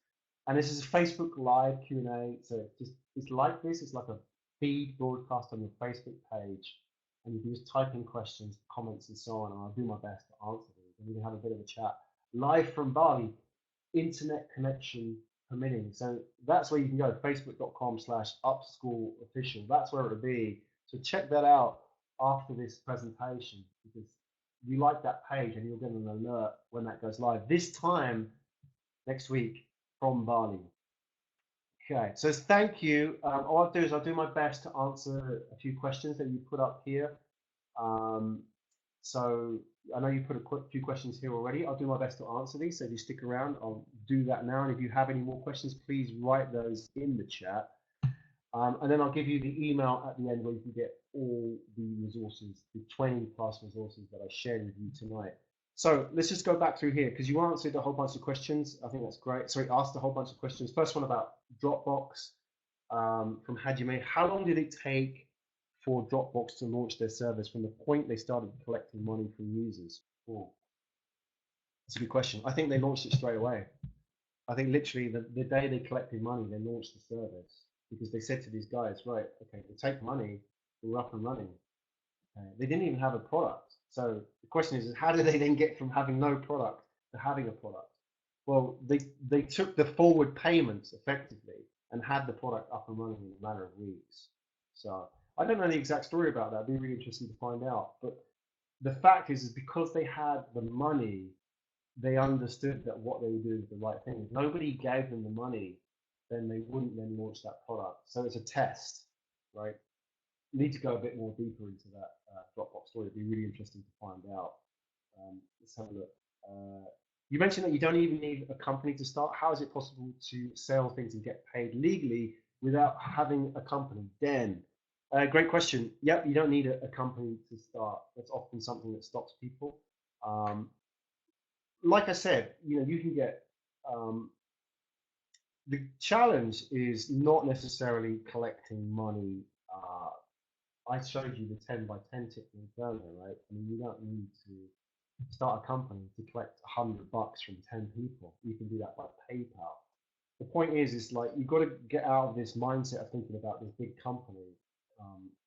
And this is a Facebook Live Q&A. So it's like this. It's like a feed broadcast on your Facebook page. And you can just type in questions, comments, and so on. And I'll do my best to answer these. And we can have a bit of a chat live from Bali, internet connection permitting. So that's where you can go, facebook.com/upschool official. That's where it'll be. So check that out after this presentation, because you like that page and you'll get an alert when that goes live. This time next week from Bali. Okay, so thank you. All I'll do is I'll do my best to answer a few questions that you put up here. So I know you put a few questions here already. I'll do my best to answer these. So if you stick around, I'll do that now. And if you have any more questions, please write those in the chat. And then I'll give you the email at the end where you can get all the resources, the 20+ resources that I shared with you tonight. So let's just go back through here, because you answered a whole bunch of questions. I think that's great. Sorry, asked a whole bunch of questions. First one about Dropbox from Hajime. How long did it take for Dropbox to launch their service from the point they started collecting money from users? Oh, that's a good question. I think they launched it straight away. I think literally the day they collected money, they launched the service, because they said to these guys, right, okay, we'll take money, we're up and running. They didn't even have a product. So the question is how did they then get from having no product to having a product? Well, they took the forward payments effectively and had the product up and running in a matter of weeks. So I don't know the exact story about that. It'd be really interesting to find out. But the fact is because they had the money, they understood that what they were doing was the right thing. If nobody gave them the money, then they wouldn't then launch that product. So it's a test, right? Need to go a bit more deeper into that Dropbox story. It'd be really interesting to find out. Let's have a look. You mentioned that you don't even need a company to start. How is it possible to sell things and get paid legally without having a company? Dan, great question. Yep, you don't need a company to start. That's often something that stops people. Like I said, you can get the challenge is not necessarily collecting money. I showed you the 10 by 10 technique earlier, right? I mean, you don't need to start a company to collect $100 from 10 people. You can do that by PayPal. The point is like you've got to get out of this mindset of thinking about this big company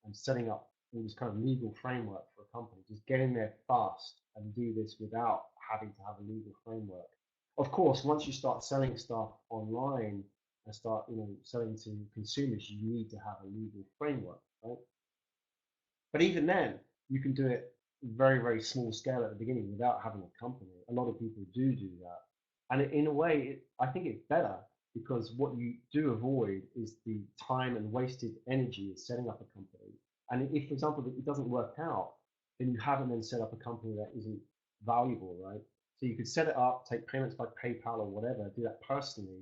and setting up all this kind of legal framework for a company. Just get in there fast and do this without having to have a legal framework. Of course, once you start selling stuff online and start, selling to consumers, you need to have a legal framework, right? But even then, you can do it very, very small scale at the beginning without having a company. A lot of people do that. And in a way, I think it's better, because what you do avoid is the time and wasted energy of setting up a company. And if, for example, it doesn't work out, then you haven't then set up a company that isn't valuable, right? So you could set it up, take payments by PayPal or whatever, do that personally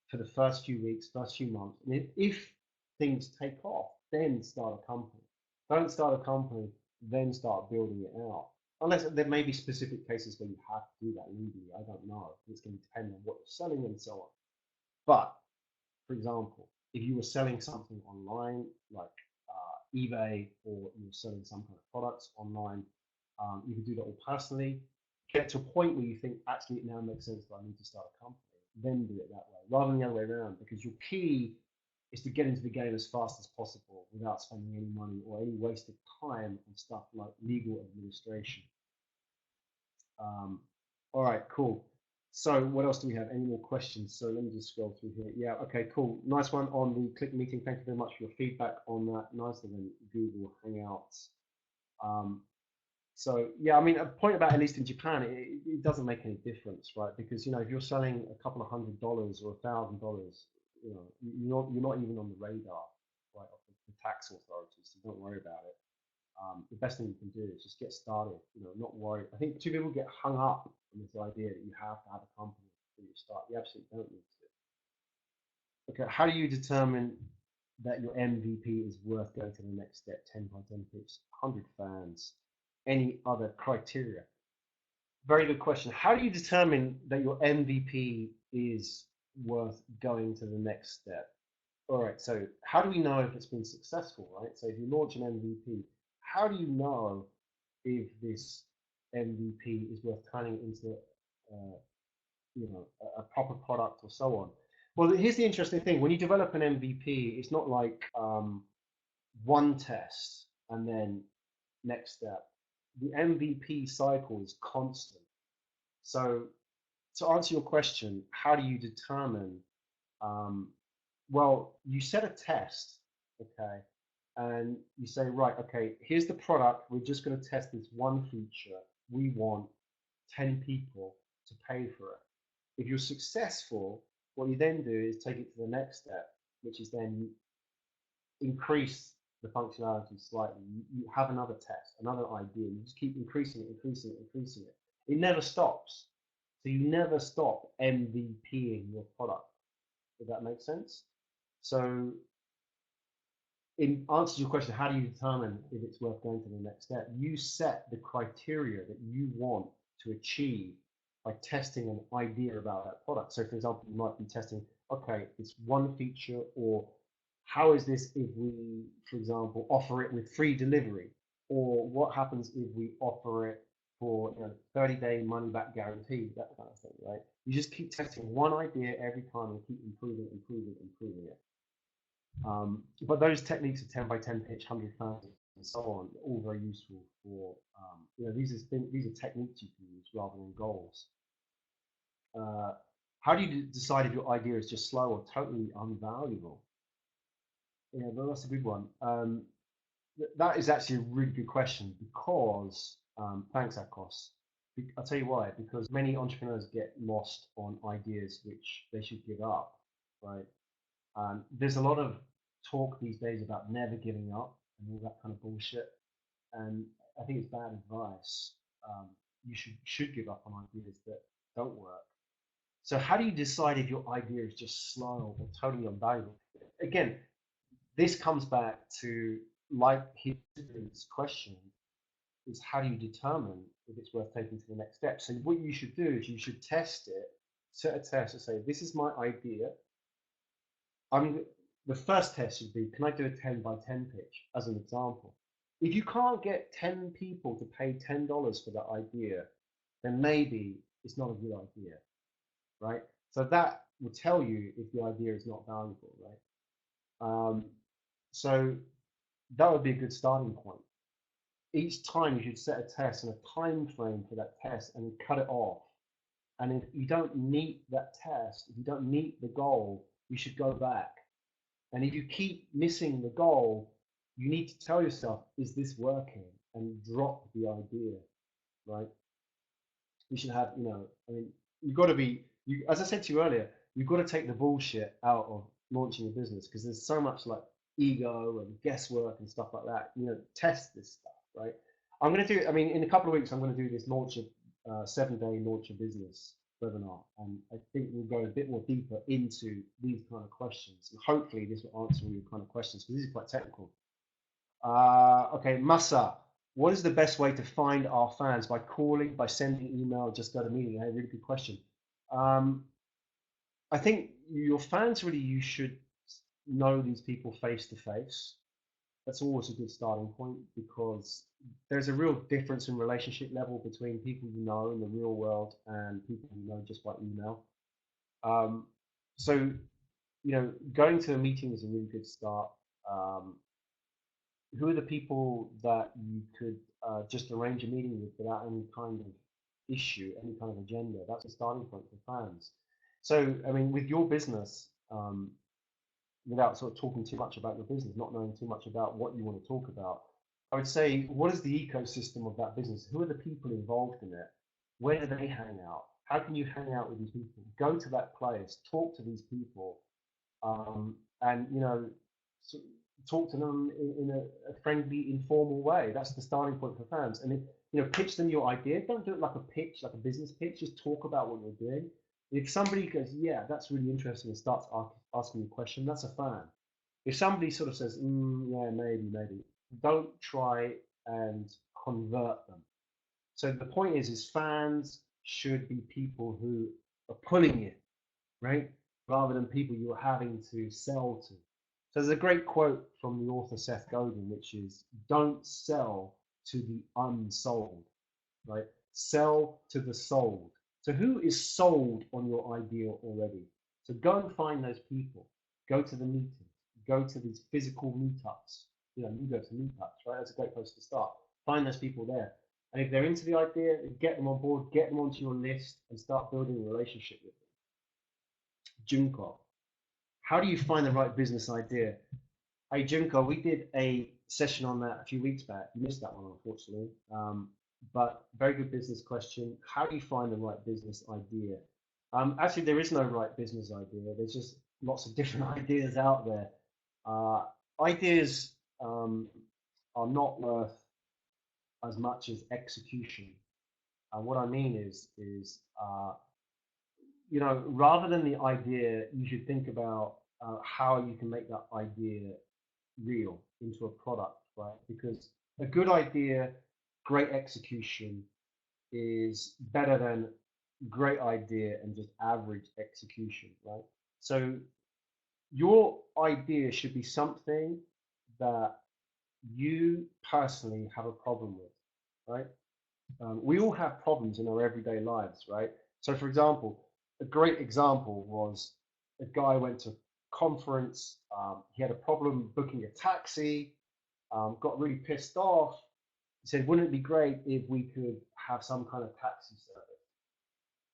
for the first few weeks, first few months. And if things take off, then start a company. Don't start a company, then start building it out. Unless there may be specific cases where you have to do that legally. I don't know. It's going to depend on what you're selling and so on. But, for example, if you were selling something online, like eBay, or you're selling some kind of products online, you can do that all personally. Get to a point where you think, actually, it now makes sense that I need to start a company. Then do it that way, rather than the other way around, because your key is to get into the game as fast as possible without spending any money or any wasted time on stuff like legal administration. All right, cool. So what else do we have? Any more questions? So let me just scroll through here. Yeah, okay, cool. Nice one on the Click Meeting. Thank you very much for your feedback on that. Nicer than Google Hangouts. So yeah, I mean, a point about at least in Japan, it doesn't make any difference, right? Because if you're selling a couple of $100 or $1,000, you're not even on the radar, right, of the tax authorities. So don't worry about it. The best thing you can do is just get started. Not worry. I think too people get hung up on this idea that you have to have a company before you start. You absolutely don't need to. Okay, how do you determine that your MVP is worth going to the next step? 10 by 10 pitch, 100 fans, any other criteria? Very good question. How do you determine that your MVP is worth going to the next step? All right, so how do we know if it's been successful, right? So if you launch an MVP, how do you know if this MVP is worth turning into, uh, a proper product or so on? Well, here's the interesting thing. When you develop an MVP, it's not like one test and then next step. The MVP cycle is constant. So to answer your question, how do you determine? Um, well, you set a test, okay, and you say, right, okay, here's the product. We're just going to test this one feature. We want 10 people to pay for it. If you're successful, what you then do is take it to the next step, which is then increase the functionality slightly. You have another test, another idea. You just keep increasing it, increasing it, increasing it. It never stops. So you never stop MVPing your product. Does that make sense? So in answer to your question, how do you determine if it's worth going to the next step? You set the criteria that you want to achieve by testing an idea about that product. So for example, you might be testing, okay, it's one feature, or how is this if we, for example, offer it with free delivery? Or what happens if we offer it for 30-day money back guarantee, that kind of thing, right? You just keep testing one idea every time and keep improving, improving, improving it. But those techniques of 10 by 10 pitch, 100 fans, and so on, all very useful for, these are techniques you can use rather than goals. How do you decide if your idea is just slow or totally unvaluable? Yeah, well, that's a good one. That is actually a really good question because, thanks, Akos. I'll tell you why, because many entrepreneurs get lost on ideas which they should give up, right? There's a lot of talk these days about never giving up and all that kind of bullshit, and I think it's bad advice. You should give up on ideas that don't work. So how do you decide if your idea is just slow or totally unvaluable? Again, this comes back to like his question is how do you determine if it's worth taking to the next step? So what you should do is you should test it, set a test and say, this is my idea. The first test should be, can I do a 10 by 10 pitch as an example? If you can't get 10 people to pay $10 for that idea, then maybe it's not a good idea, right? So that will tell you if the idea is not valuable, right? So that would be a good starting point. Each time you should set a test and a time frame for that test and cut it off. And if you don't meet that test, if you don't meet the goal, you should go back. And if you keep missing the goal, you need to tell yourself, is this working? And drop the idea, right? You should have, you've got to be, as I said to you earlier, you've got to take the bullshit out of launching a business because there's so much like ego and guesswork and stuff like that. Test this stuff, right? I'm going to do, in a couple of weeks, I'm going to do this 7-day launch a business webinar, and I think we'll go a bit more deeper into these kind of questions, and hopefully this will answer all your kind of questions because this is quite technical. Okay, Masa, what is the best way to find our fans? By calling, by sending email, just go to meeting? Hey, really good question. I think your fans really, you should know these people face to face. That's always a good starting point because there's a real difference in relationship level between people you know in the real world and people you know just by email. So, going to a meeting is a really good start. Who are the people that you could just arrange a meeting with without any kind of issue, any kind of agenda? That's a starting point for fans. So, with your business, without sort of talking too much about your business, not knowing too much about what you want to talk about, I would say, what is the ecosystem of that business? Who are the people involved in it? Where do they hang out? How can you hang out with these people? Go to that place, talk to these people, and talk to them in a friendly, informal way. That's the starting point for fans. And pitch them your idea. Don't do it like a pitch, like a business pitch. Just talk about what you're doing. If somebody goes, yeah, that's really interesting, and starts asking you a question, that's a fan. If somebody sort of says, yeah, maybe, don't try and convert them. So the point is fans should be people who are pulling you, right? Rather than people you're having to sell to. So there's a great quote from the author Seth Godin, which is, don't sell to the unsold, right? Sell to the sold. So who is sold on your idea already? So go and find those people. Go to the meetings. Go to these physical meetups. You go to meetups, right? That's a great place to start. Find those people there. And if they're into the idea, get them on board, get them onto your list, and start building a relationship with them. Junko, how do you find the right business idea? Hey, Junko, we did a session on that a few weeks back. You missed that one, unfortunately. But very good business question. How do you find the right business idea? Actually, there is no right business idea. There's just lots of different ideas out there. Ideas are not worth as much as execution. And what I mean is rather than the idea, you should think about how you can make that idea real into a product, right? Because a good idea, great execution is better than great idea and just average execution, right? So your idea should be something that you personally have a problem with, right? We all have problems in our everyday lives, right? So, for example, a great example was a guy went to a conference. He had a problem booking a taxi. Got really pissed off. He said, "Wouldn't it be great if we could have some kind of taxi service?"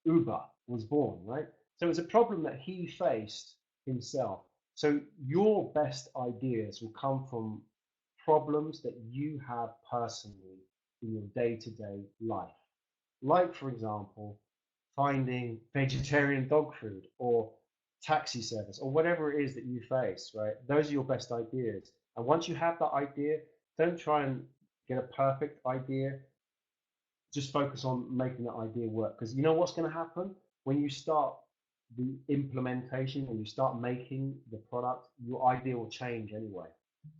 Uber was born, right? So it's a problem that he faced himself. So your best ideas will come from problems that you have personally in your day-to-day life. Like, for example, finding vegetarian dog food or taxi service or whatever it is that you face, right? Those are your best ideas. And once you have that idea, don't try and get a perfect idea. Just focus on making that idea work. Because you know what's going to happen? When you start the implementation, when you start making the product, your idea will change anyway.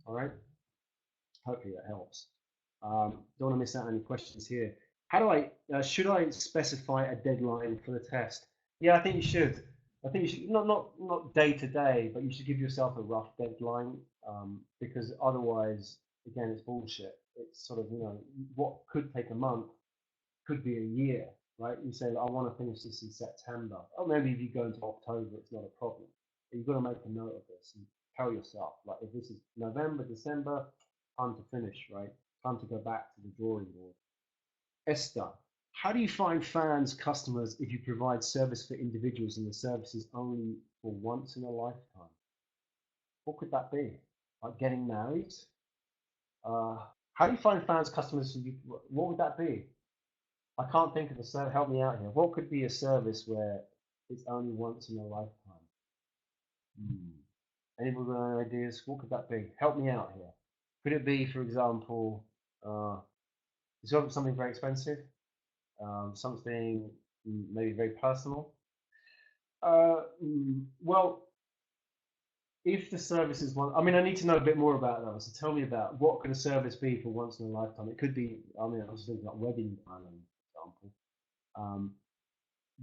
All right? Hopefully that helps. Don't want to miss out on any questions here. How do should I specify a deadline for the test? Yeah, I think you should. I think you should, not day to day, but you should give yourself a rough deadline, because otherwise, again, it's bullshit. It's sort of, what could take a month could be a year, right? You say, I want to finish this in September. Or maybe if you go into October, it's not a problem. But you've got to make a note of this and tell yourself, like, if this is November, December, time to finish, right? Time to go back to the drawing board. Esther, how do you find fans, customers, if you provide service for individuals and the service is only for once in a lifetime? What could that be? Like getting married? How do you find fans, customers? What would that be? I can't think of a service. Help me out here. What could be a service where it's only once in a lifetime? Anybody got any ideas? What could that be? Help me out here. Could it be, for example, something very expensive? Something maybe very personal? Well, if the service is one, I mean, I need to know a bit more about that. So tell me about what could a service be for once in a lifetime? It could be, I mean, I was thinking about wedding planning, for example.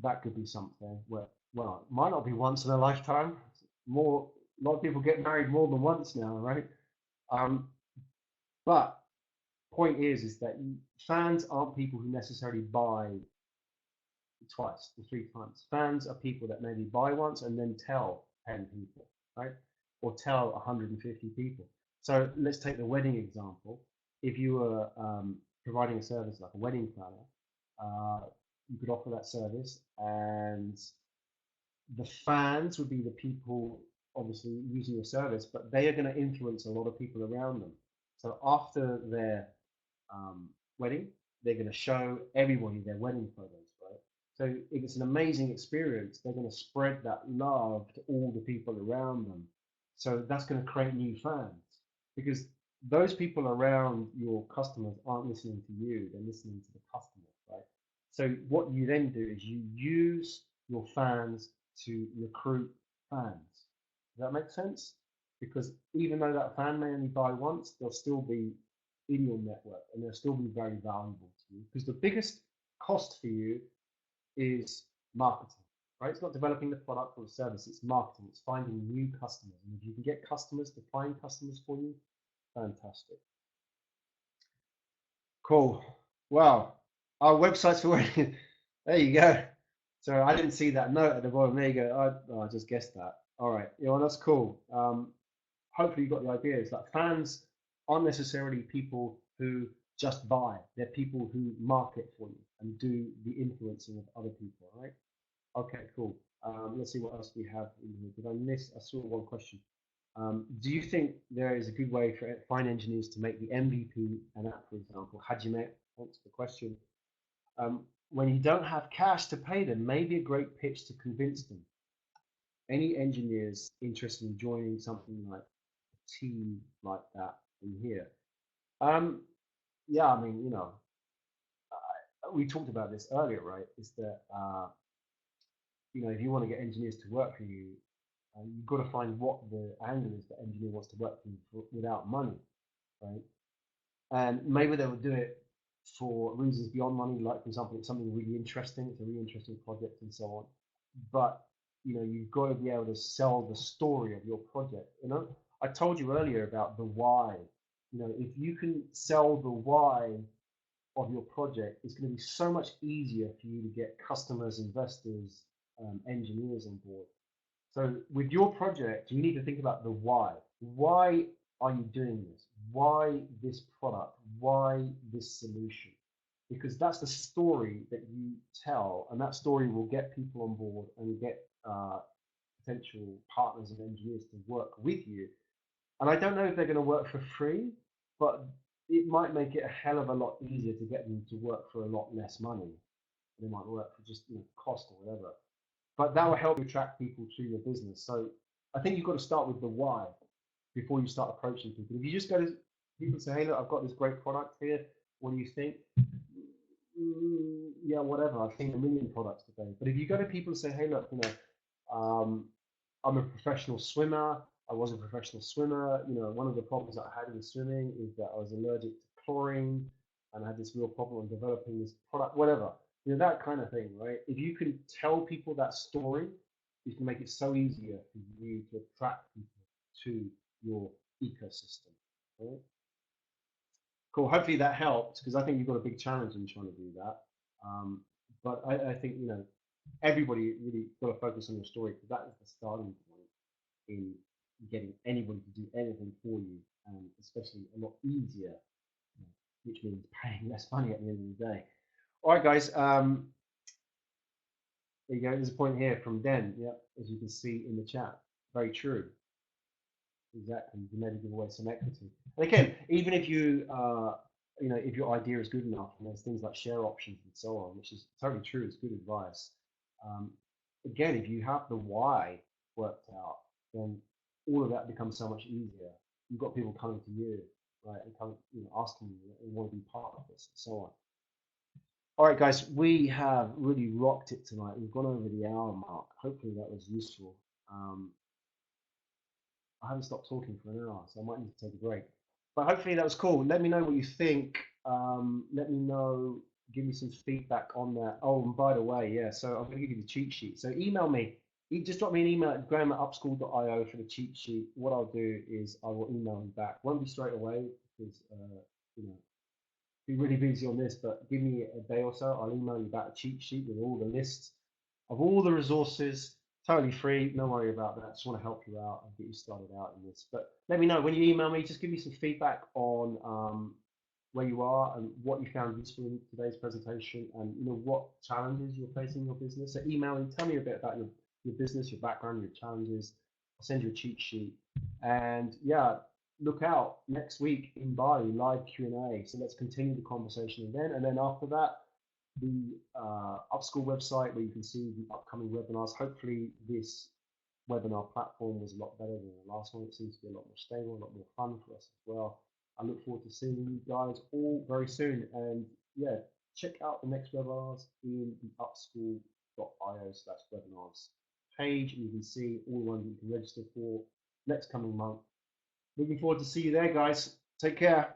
That could be something where, well, it might not be once in a lifetime. A lot of people get married more than once now, right? But point is that fans aren't people who necessarily buy twice or three times. Fans are people that maybe buy once and then tell 10 people, right? Or tell 150 people. So let's take the wedding example. If you were providing a service like a wedding planner, you could offer that service, and the fans would be the people obviously using your service, but they are going to influence a lot of people around them. So after their wedding, they're going to show everybody their wedding photos, right? So if it's an amazing experience, they're going to spread that love to all the people around them. So that's going to create new fans because those people around your customers aren't listening to you, they're listening to the customer, right? So what you then do is you use your fans to recruit fans. Does that make sense? Because even though that fan may only buy once, they'll still be in your network and they'll still be very valuable to you. Because the biggest cost for you is marketing, right? It's not developing the product or the service, it's marketing, it's finding new customers. And if you can get customers to find customers for you, fantastic. Cool. Wow. Our websites for wedding. There you go. So I didn't see that note at the bottom. There you go. I just guessed that. All right. Yeah, well, that's cool. Hopefully you got the idea. It's like fans aren't necessarily people who just buy. They're people who market for you and do the influencing of other people, right? Okay, cool. Let's see what else we have in here. Did I miss? I saw one question. Do you think there is a good way for fine engineers to make the MVP an app, for example? Hajime, answer the question. When you don't have cash to pay them, maybe a great pitch to convince them. Any engineers interested in joining something like a team like that in here? Um, yeah, I mean, we talked about this earlier, right? Is that if you want to get engineers to work for you, you've got to find what the angle is that engineer wants to work for you without money, right? And maybe they would do it for reasons beyond money, like for example, it's something really interesting, it's a really interesting project and so on. But you've got to be able to sell the story of your project. I told you earlier about the why. If you can sell the why of your project, it's going to be so much easier for you to get customers, investors, engineers on board. So with your project, you need to think about the why. Why are you doing this? Why this product? Why this solution? Because that's the story that you tell, and that story will get people on board and get potential partners and engineers to work with you. And I don't know if they're going to work for free, but it might make it a hell of a lot easier to get them to work for a lot less money. They might work for just cost or whatever. But that will help you attract people to your business. So I think you've got to start with the why before you start approaching people. If you just go to people and say, hey, look, I've got this great product here. What do you think? Yeah, whatever. I've seen a million products today. But if you go to people and say, hey, look, I'm a professional swimmer. I was a professional swimmer. One of the problems that I had in swimming is that I was allergic to chlorine and I had this real problem on developing this product, whatever. That kind of thing, right? If you can tell people that story, you can make it so easier for you to attract people to your ecosystem. Right? Cool. Hopefully that helps because I think you've got a big challenge in trying to do that. But I think everybody really got to focus on your story because that is the starting point in getting anybody to do anything for you, and especially a lot easier, which means paying less money at the end of the day. All right, guys. There you go. There's a point here from Den. Yep, as you can see in the chat. Very true. Exactly. You maybe give away some equity. And again, even if if your idea is good enough, and there's things like share options and so on, which is totally true. It's good advice. Again, if you have the why worked out, then all of that becomes so much easier. You've got people coming to you, right, and asking you and want to be part of this and so on. All right, guys, we have really rocked it tonight. We've gone over the hour mark. Hopefully that was useful. I haven't stopped talking for an hour, so I might need to take a break. But hopefully that was cool. Let me know what you think. Let me know, give me some feedback on that. Oh, and by the way, yeah, so I'm going to give you the cheat sheet. So email me. Just drop me an email at graham@upschool.io for the cheat sheet. What I'll do is I will email you back. Won't be straight away because, be really busy on this, but give me a day or so. I'll email you back a cheat sheet with all the lists of all the resources, totally free. Don't worry about that. Just want to help you out and get you started out in this. But let me know when you email me. Just give me some feedback on where you are and what you found useful in today's presentation, and what challenges you're facing in your business. So email me. Tell me a bit about your business, your background, your challenges. I'll send you a cheat sheet. And yeah, look out next week in Bali, live Q&A. So let's continue the conversation then. And then after that, the Up.School website where you can see the upcoming webinars. Hopefully this webinar platform was a lot better than the last one. It seems to be a lot more stable, a lot more fun for us as well. I look forward to seeing you guys all very soon. And yeah, check out the next webinars in the upschool.io/webinars page, and you can see all the ones you can register for next coming month. Looking forward to see you there, guys. Take care.